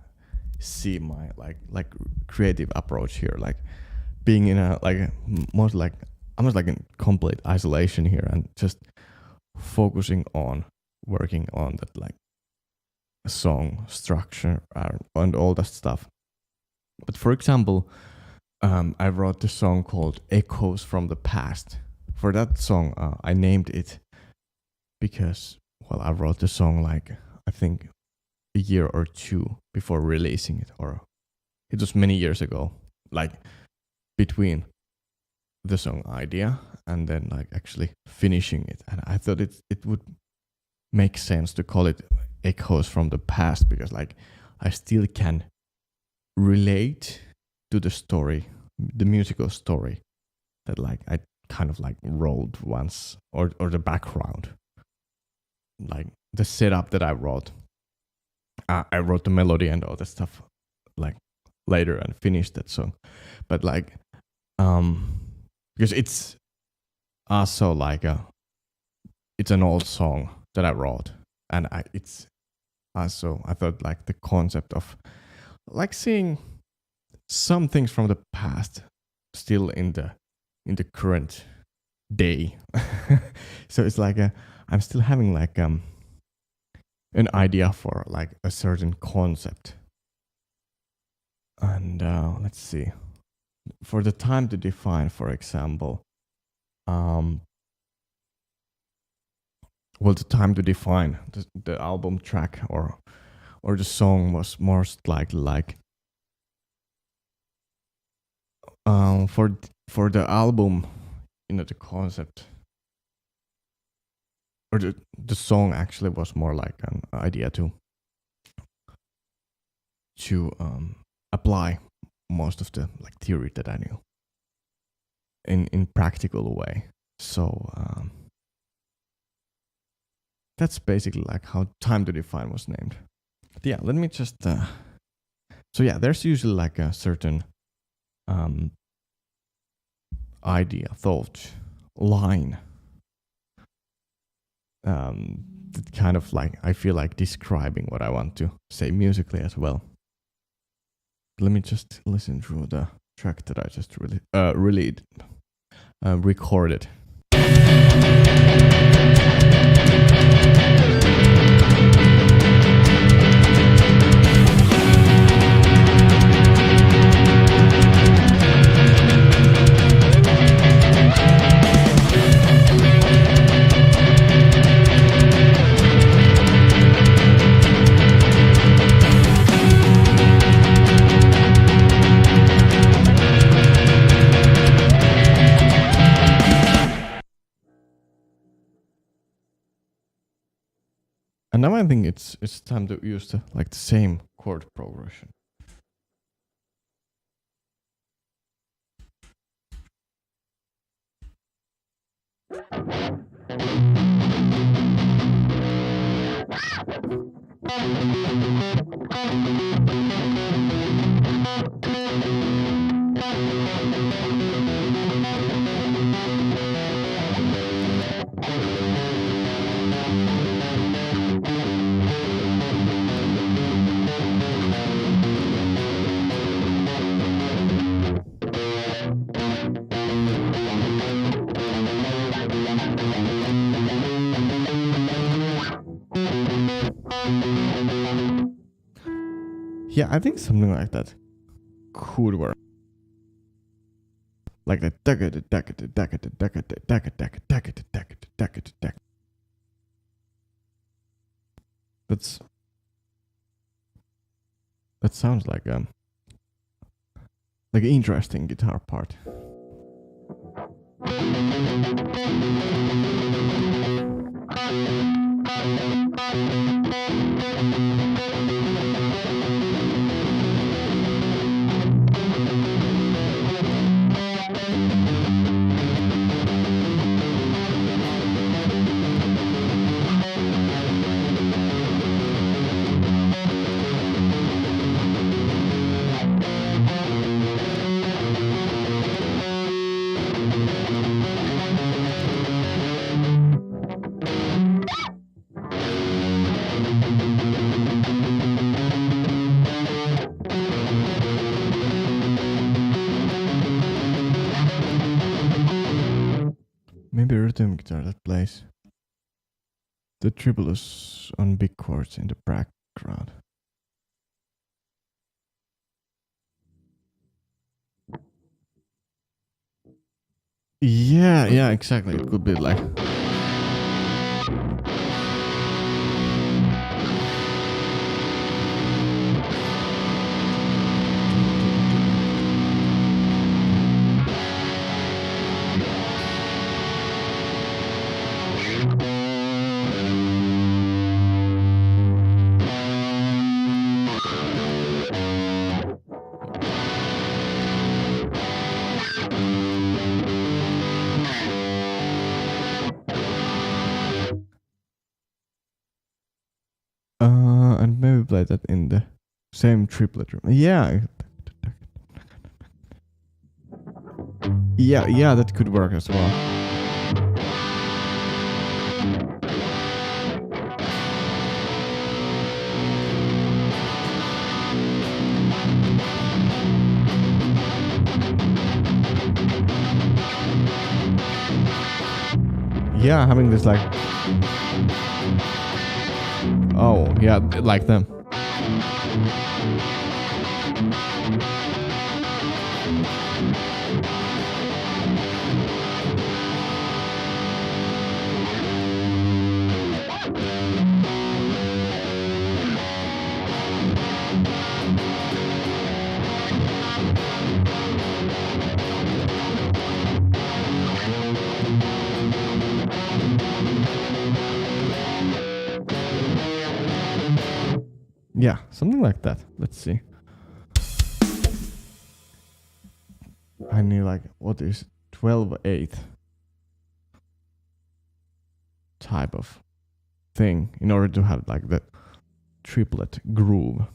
see my like creative approach here, like being in a like almost like in complete isolation here, and just focusing on working on that like song structure and all that stuff. But for example, I wrote the song called Echoes from the Past. For that song, I named it because, well, I wrote the song like, I think a year or two before releasing it, or it was many years ago, like between the song idea and then like actually finishing it. And I thought it would make sense to call it Echoes from the Past, because like I still can relate to the story, the musical story that like I kind of like wrote once, or the background, like the setup that I wrote. I wrote the melody and all that stuff like later and finished that song. But like because it's also like it's an old song that I wrote, and it's also, I thought like the concept of like seeing some things from the past still in the current day. So it's like I'm still having like an idea for like a certain concept. And let's see, for the time to define, for example, well, the time to define the album track or the song was most likely like for the album, the concept, or the song actually was more like an idea to apply most of the like theory that I knew in practical way. So that's basically like how Time to Define was named. But yeah, let me just so yeah, there's usually like a certain idea, thought, line that kind of like I feel like describing what I want to say musically as well. Let me just listen through the track that I just recorded. And now I think it's time to use the same chord progression. Yeah, I think something like that could work. Like the that sounds like an interesting guitar part. Maybe a rhythm guitar that plays the triples on big chords in the background. Yeah, exactly. It could be like. And maybe play that in the same triplet room. Yeah. Yeah, that could work as well. Yeah, having this like. Oh, yeah, like them. Yeah, something like that. Let's see. I need like, what is 12/8 type of thing in order to have like the triplet groove.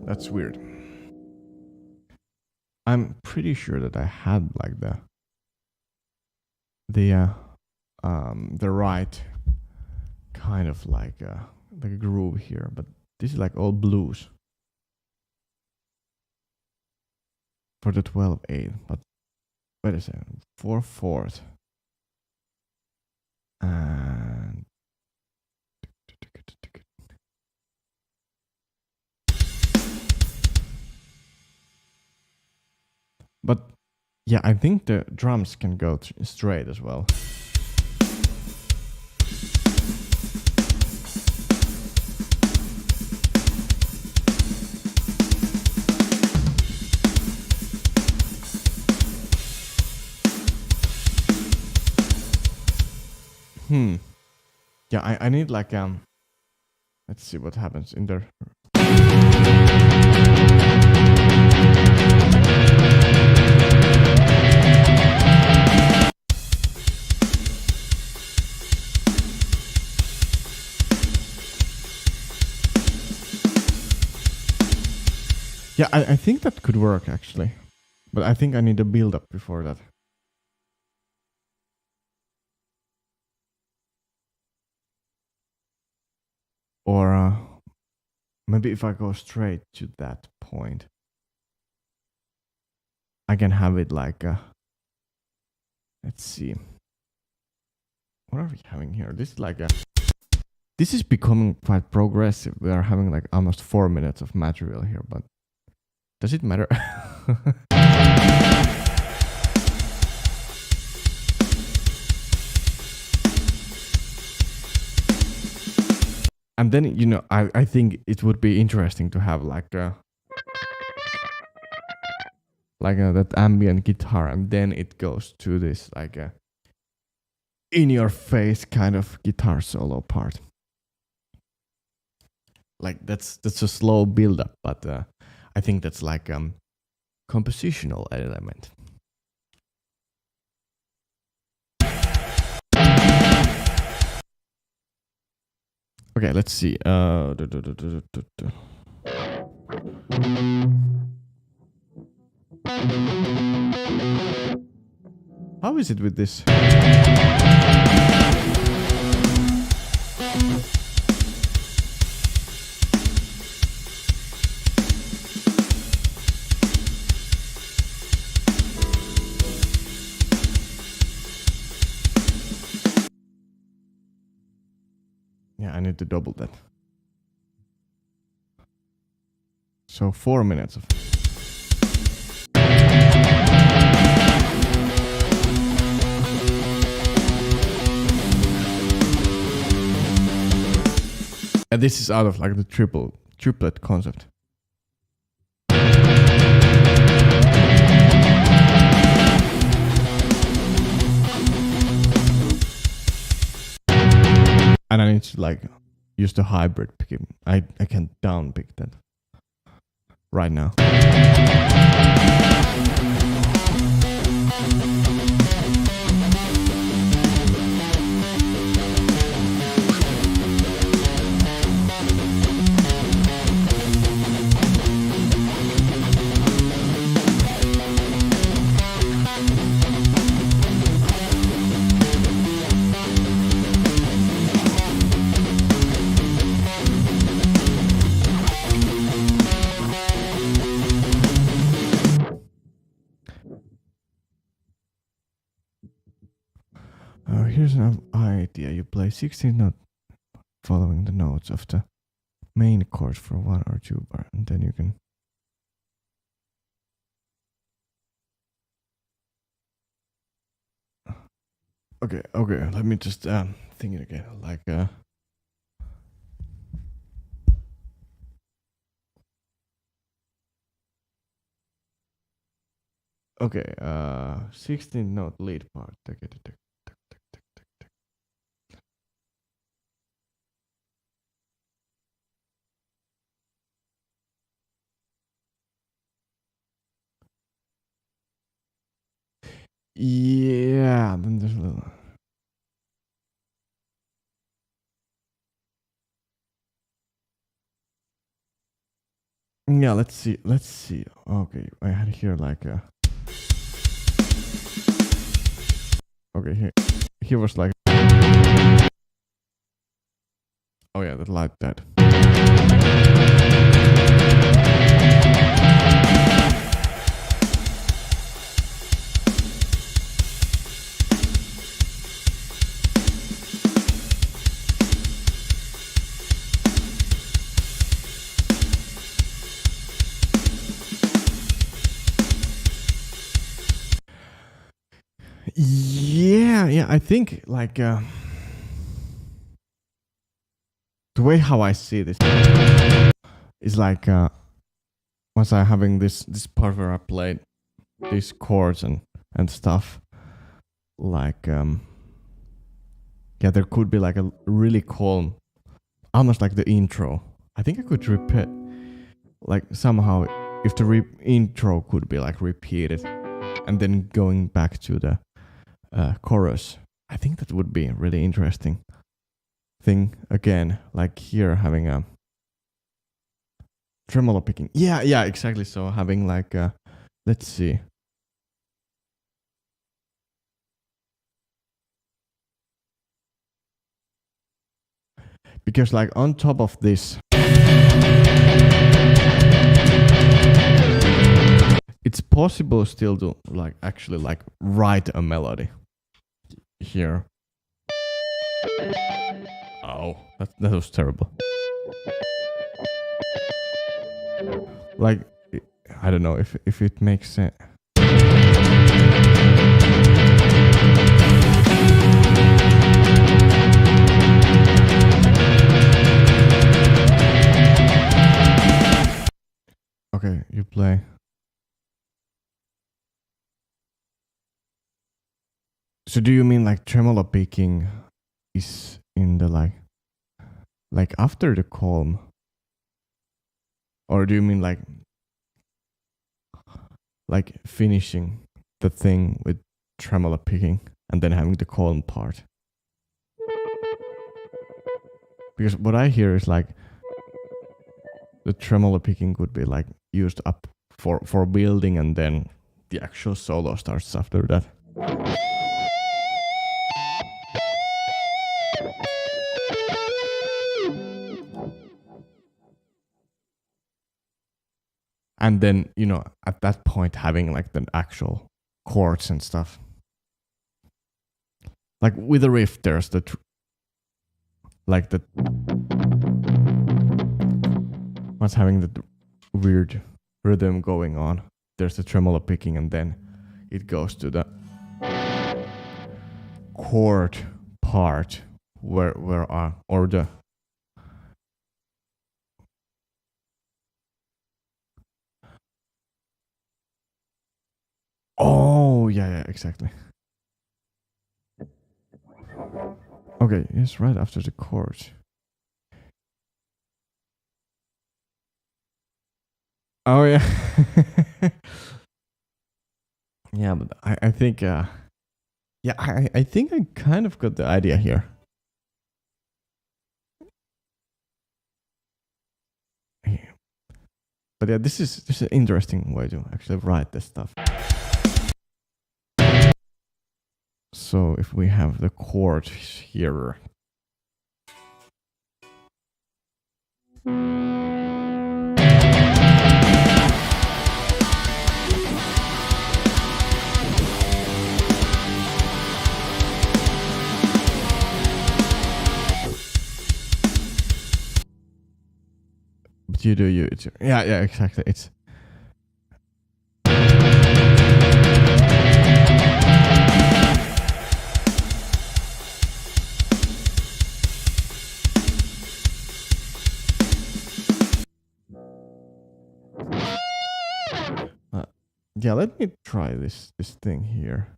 That's weird. I'm pretty sure that I had like the right kind of like a groove here, but this is like all blues for the 12/8, but Wait a second. 4/4. And but yeah, I think the drums can go straight as well. Yeah, I need like let's see what happens in there. Yeah, I think that could work actually. But I think I need a build up before that. Or maybe if I go straight to that point, I can have it like let's see. What are we having here? This is like this is becoming quite progressive. We are having like almost 4 minutes of material here, but does it matter? And then, you know, I think it would be interesting to have like that ambient guitar, and then it goes to this like in your face kind of guitar solo part. Like that's a slow build up, but I think that's like compositional element. Okay, let's see. How is it with this? Yeah, I need to double that. So 4 minutes of... And this is out of like the triplet concept. And I need to like use the hybrid picking. I can down pick that right now. Here's an idea. You play 16 notes following the notes of the main chord for 1 or 2 bar, and then you can... Okay, let me just think it again. Like okay, 16 note lead part. Yeah, then there's a little... Yeah, let's see. Okay, I had here like a... Okay, here was like... Oh yeah, like that. Yeah, I think like the way how I see this is like once I'm having this part where I played these chords and stuff, like yeah, there could be like a really calm, almost like the intro. I think I could repeat, like somehow, if the intro could be like repeated and then going back to the chorus. I think that would be a really interesting thing. Again, like here having a tremolo picking. Yeah, exactly. So having like let's see. Because like on top of this, it's possible still to like actually like write a melody here. Oh, that was terrible. Like, I don't know if it makes sense. Okay, you play. So do you mean like tremolo picking is in the like after the calm? Or do you mean like finishing the thing with tremolo picking and then having the calm part? Because what I hear is like the tremolo picking could be like used up for building, and then the actual solo starts after that. And then, you know, at that point having like the actual chords and stuff. Like with a riff, there's the once having the weird rhythm going on, there's the tremolo picking, and then it goes to the chord part where or the oh yeah, exactly. Okay, it's right after the chords. Oh yeah. Yeah, but I think yeah, I think I kind of got the idea here. But yeah, this is an interesting way to actually write this stuff. So if we have the chord here. But you do you. Yeah, exactly. It's yeah, let me try this thing here.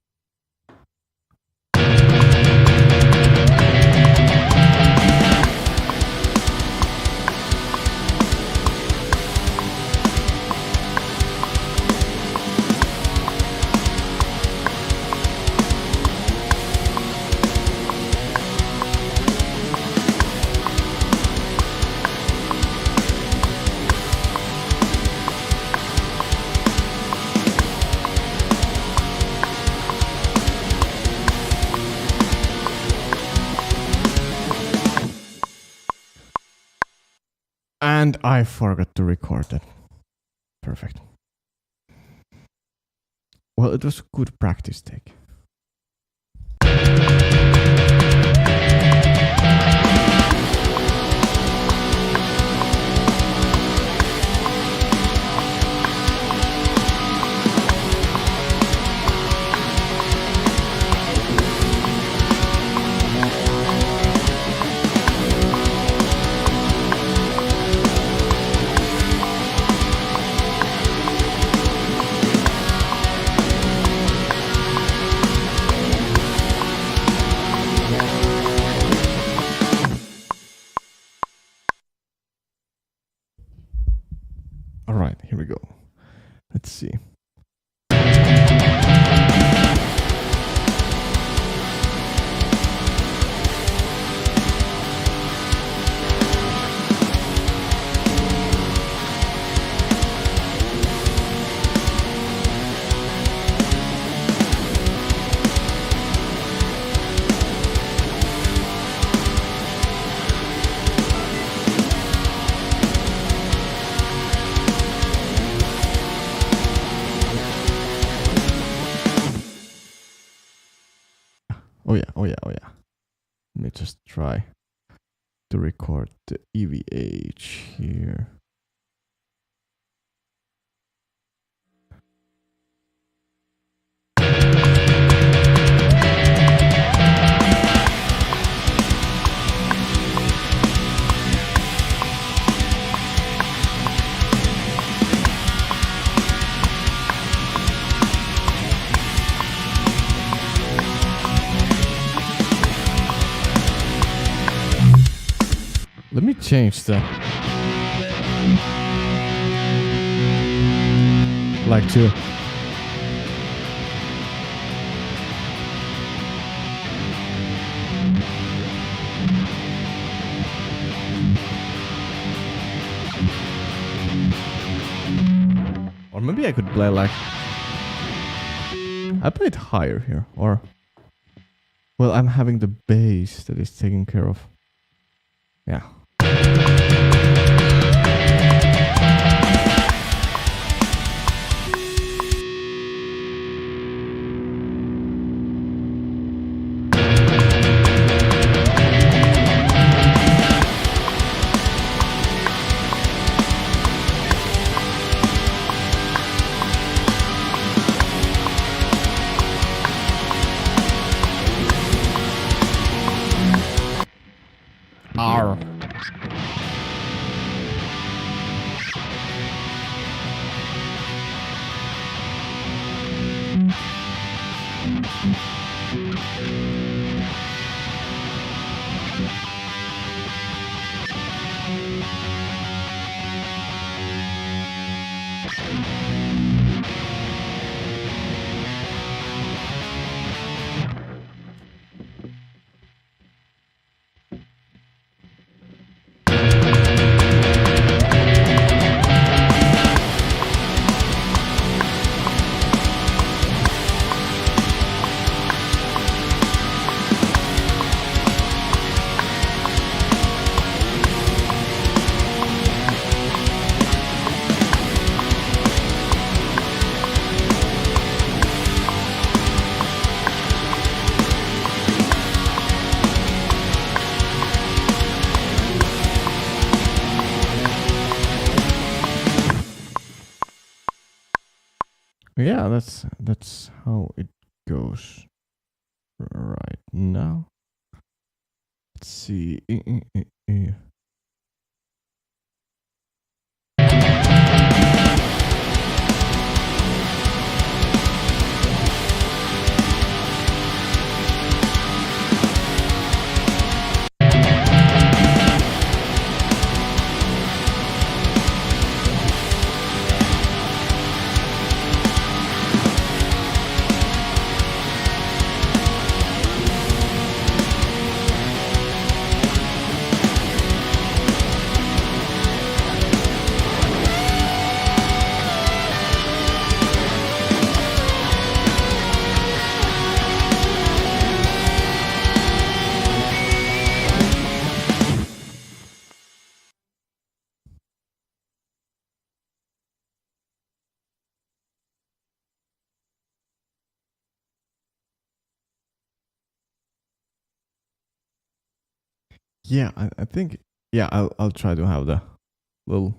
And I forgot to record that. Perfect. Well, it was a good practice take. Let's see. Oh yeah. Let me just try to record the EVH here. Let me change the like to or maybe I could play like I play it higher here, or well, I'm having the bass that is taken care of. Yeah. R. Yeah, that's how it goes right now. Let's see. Yeah, I think yeah, I'll try to have the little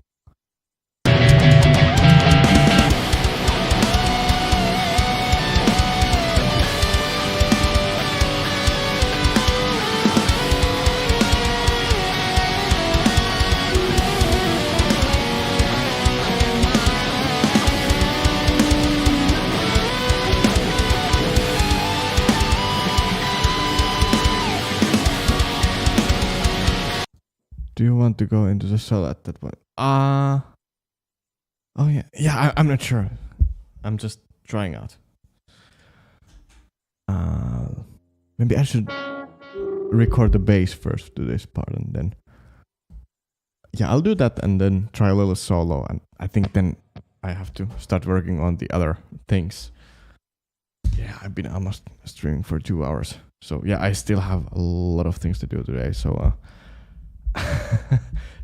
Do you want to go into the solo at that point? Oh yeah, I'm not sure. I'm just trying out. Maybe I should record the bass first to this part and then. Yeah, I'll do that and then try a little solo, and I think then I have to start working on the other things. Yeah, I've been almost streaming for 2 hours. So yeah, I still have a lot of things to do today. So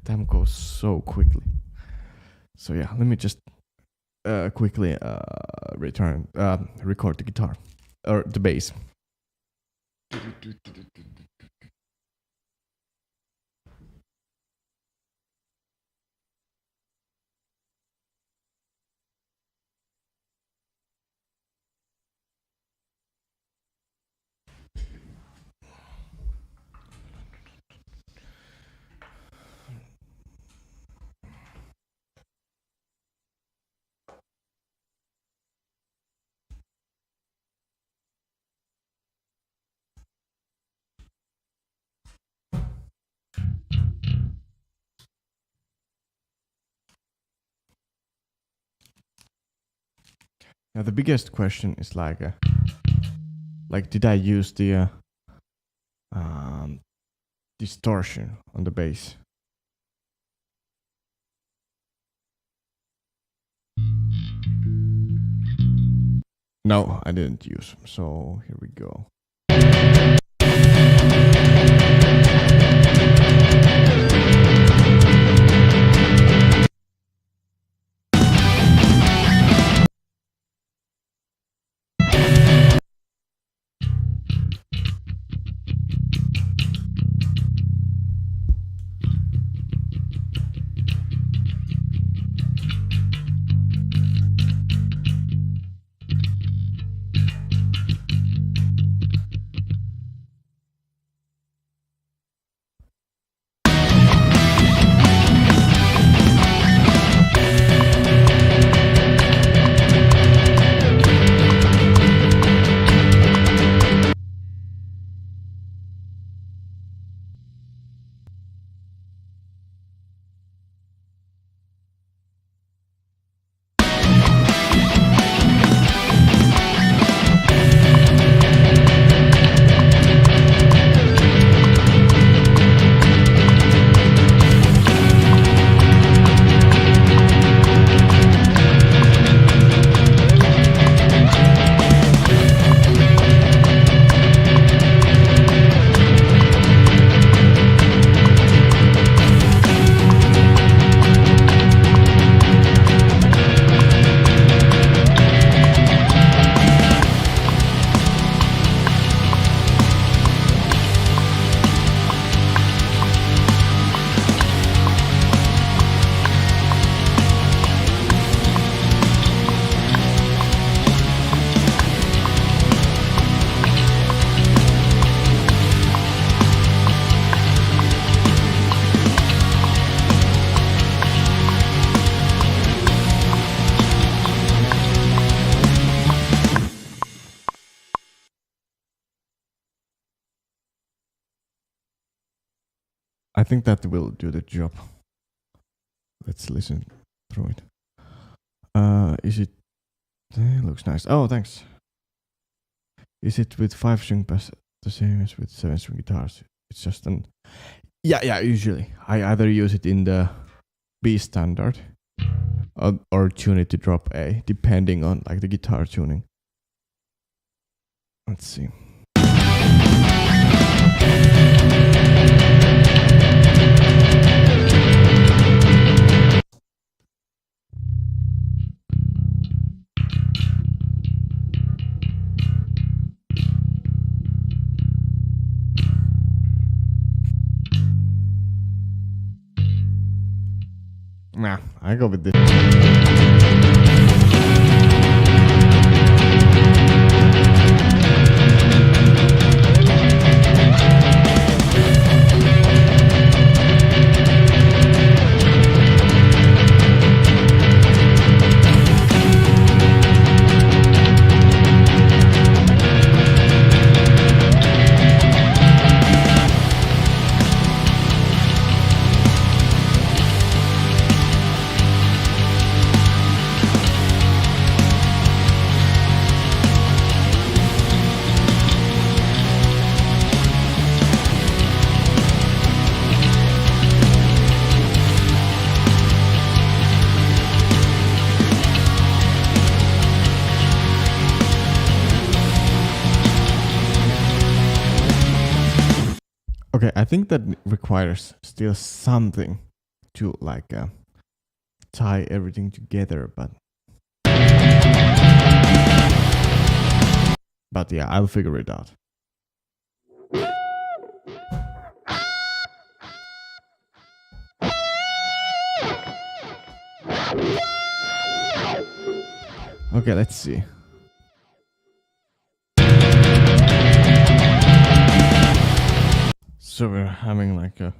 time goes so quickly. So yeah, let me just quickly record the guitar or the bass. Now the biggest question is like did I use the distortion on the bass? No, I didn't use. So here we go. I think that will do the job. Let's listen through it. Is it? Looks nice. Oh, thanks. Is it with 5-string bass the same as with 7-string guitars? It's just an. Yeah. Usually, I either use it in the B standard or tune it to drop A, depending on like the guitar tuning. Let's see. Nah, I go with this. Okay, I think that requires still something to like tie everything together, but yeah, I'll figure it out. Okay, let's see. So we're having like a...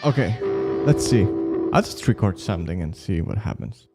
Okay, let's see. I'll just record something and see what happens.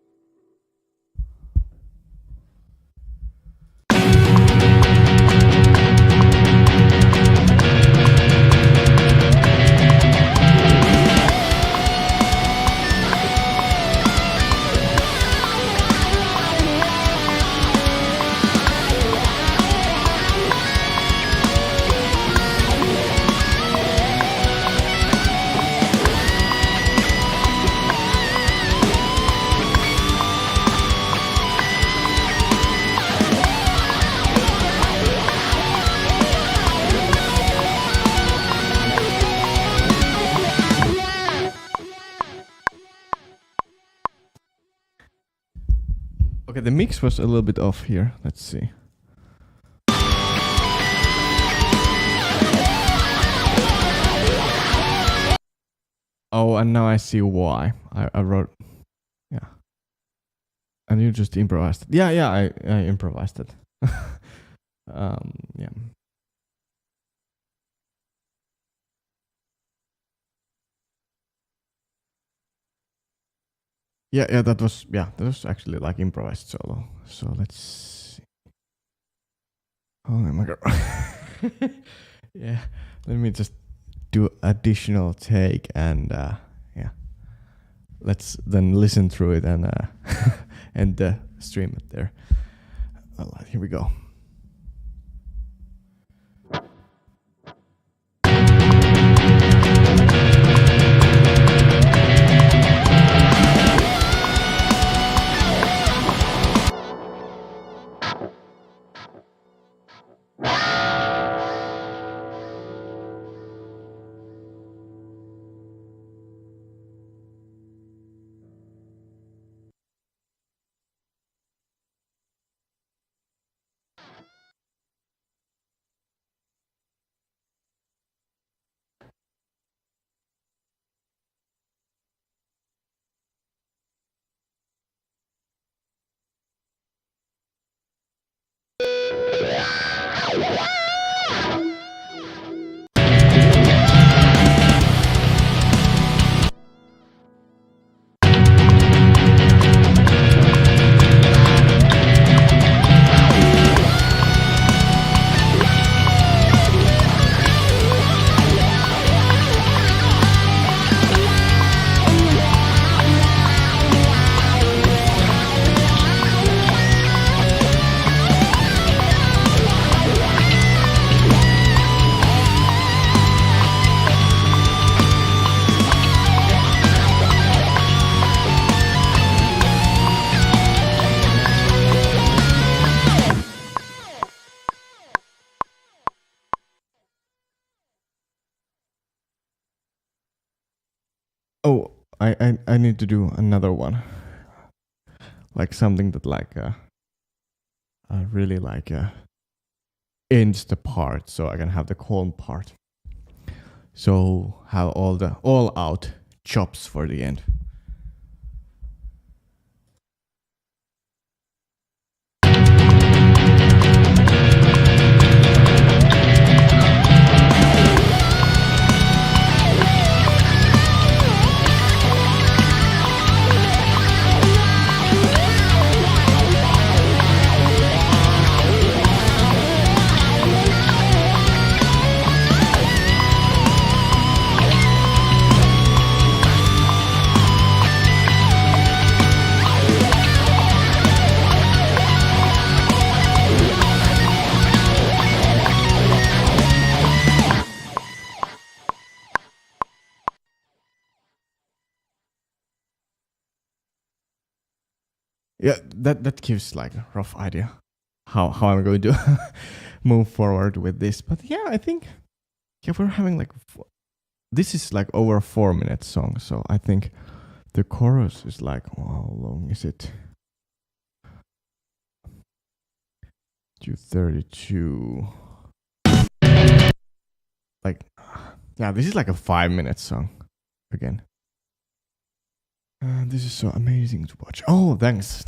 Okay, the mix was a little bit off here. Let's see. Oh, and now I see why. I wrote... Yeah. And you just improvised it. Yeah, I improvised it. Yeah. Yeah, that was actually like improvised solo. So let's see. Oh my god. Yeah, let me just do additional take and yeah. Let's then listen through it and and stream it there. Alright, here we go. Oh, I need to do another one. Like something that like really like ends the part, so I can have the calm part. So have all the all out chops for the end. Yeah, that gives like a rough idea how I'm going to move forward with this. But yeah, I think we're having like this is like over a 4-minute song, so I think the chorus is like, how long is it? 2:32. Like, yeah, this is like a 5-minute song again. This is so amazing to watch. Oh, thanks.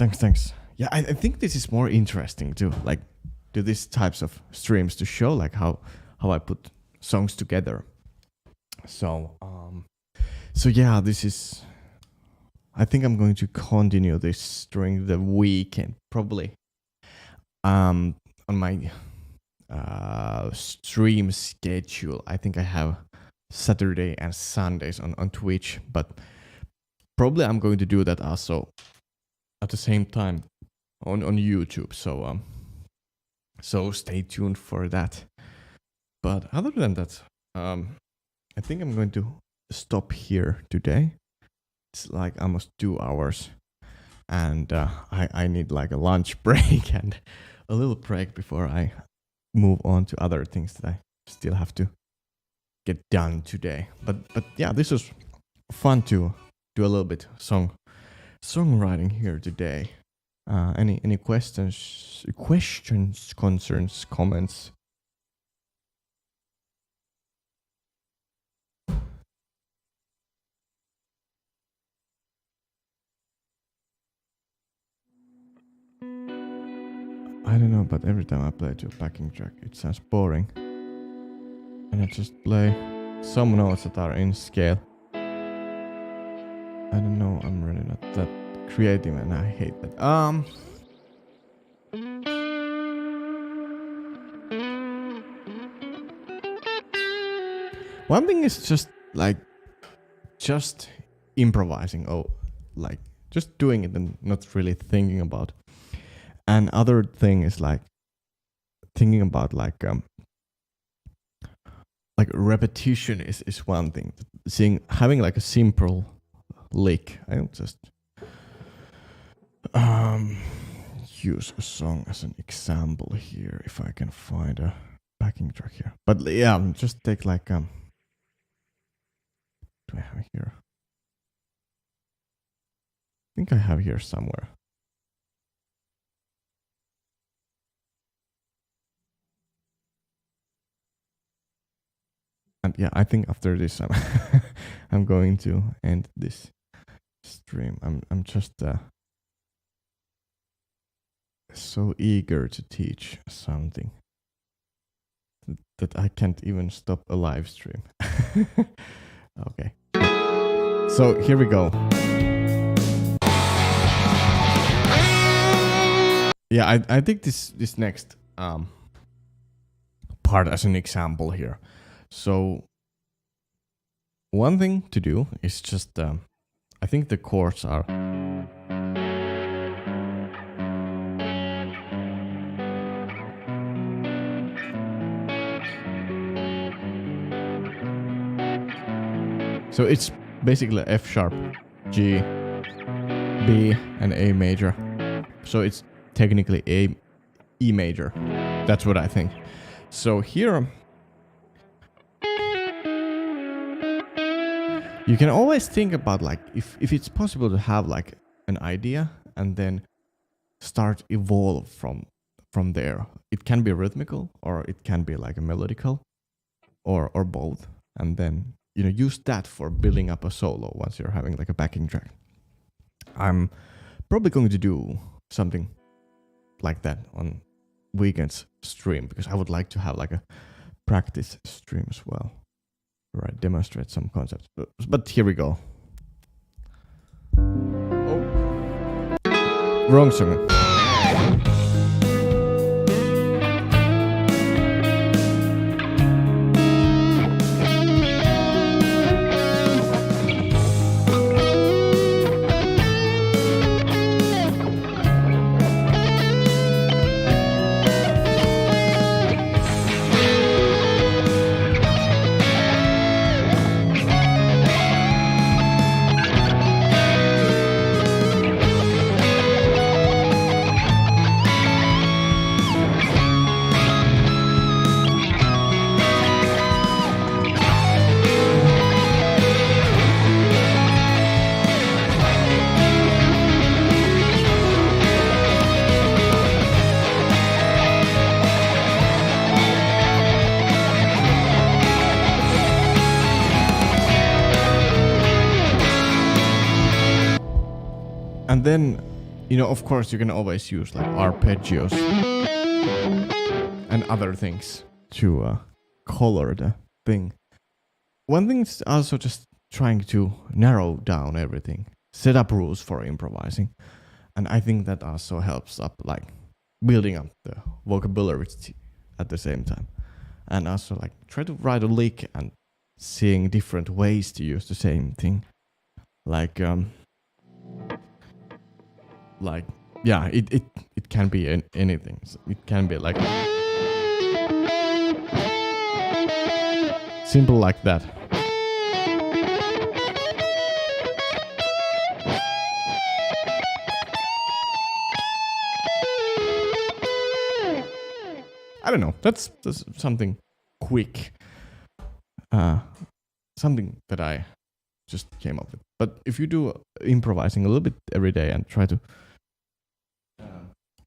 Yeah, I think this is more interesting to like do these types of streams to show like how I put songs together. So yeah, this is. I think I'm going to continue this during the weekend, probably. On my stream schedule, I think I have Saturday and Sundays on Twitch, but probably I'm going to do that also at the same time on YouTube. So stay tuned for that. But other than that, I think I'm going to stop here today. It's like almost 2 hours, and I need like a lunch break and a little break before I move on to other things that I still have to get done today. But yeah, this was fun to do a little bit songwriting here today. Any questions, concerns, comments? I don't know, but every time I play to a backing track, it sounds boring. And I just play some notes that are in scale. I don't know, I'm really not that creative and I hate that. One thing is just improvising, like just doing it and not really thinking about. And other thing is like thinking about like repetition is one thing. Having like a simple lick. I'll just use a song as an example here if I can find a backing track here. But yeah, just take like do I have it here? I think I have here somewhere. And yeah, I think after this I'm going to end this stream. I'm just so eager to teach something that I can't even stop a live stream. Okay. So here we go. Yeah, I think this next part as an example here. So one thing to do is just I think the chords are so it's basically F sharp, G, B and A major. So it's technically E major. That's what I think. So here you can always think about like if it's possible to have like an idea and then start evolve from there. It can be rhythmical or it can be like a melodical or both, and then use that for building up a solo once you're having like a backing track. I'm probably going to do something like that on weekends stream because I would like to have like a practice stream as well. Right, demonstrate some concepts, but here we go. Oh, wrong song. then, you know, of course, you can always use like arpeggios and other things to color the thing. One thing is also just trying to narrow down everything, set up rules for improvising, and I think that also helps up like building up the vocabulary at the same time, and also like try to write a lick and seeing different ways to use the same thing, like yeah, it can be anything. It can be like simple like that. I don't know. That's something quick. Something that I just came up with. But if you do improvising a little bit every day and try to,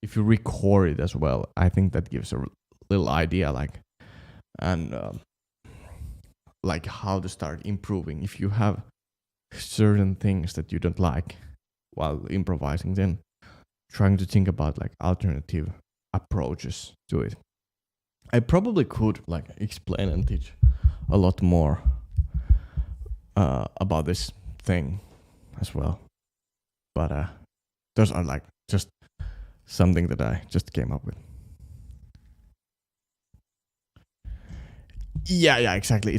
if you record it as well, I think that gives a little idea, like, and like how to start improving. If you have certain things that you don't like while improvising, then trying to think about like alternative approaches to it. I probably could like explain and teach a lot more about this thing as well, but those are like just something that I just came up with. Yeah, exactly.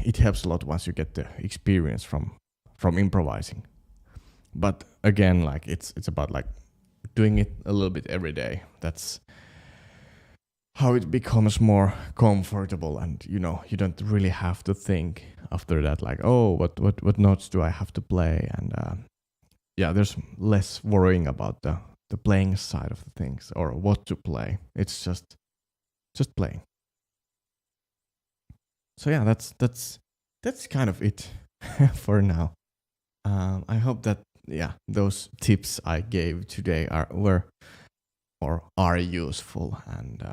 It helps a lot once you get the experience from improvising. But again, like it's about like doing it a little bit every day. That's how it becomes more comfortable, and you know, you don't really have to think after that like, oh, what notes do I have to play, and yeah, there's less worrying about the playing side of the things or what to play. It's just playing. So yeah, that's kind of it for now. I hope that those tips I gave today are useful, and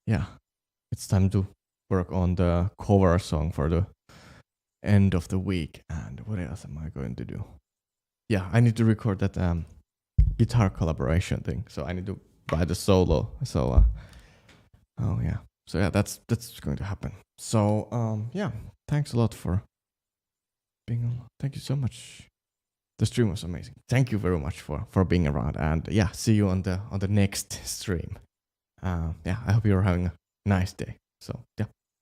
yeah, it's time to work on the cover song for the end of the week. And what else am I going to do? Yeah, I need to record that guitar collaboration thing. So I need to buy the solo. So oh yeah. So yeah, that's going to happen. So yeah, thanks a lot for being on. Thank you so much. The stream was amazing. Thank you very much for being around, and yeah, see you on the next stream. Yeah, I hope you're having a nice day. So yeah,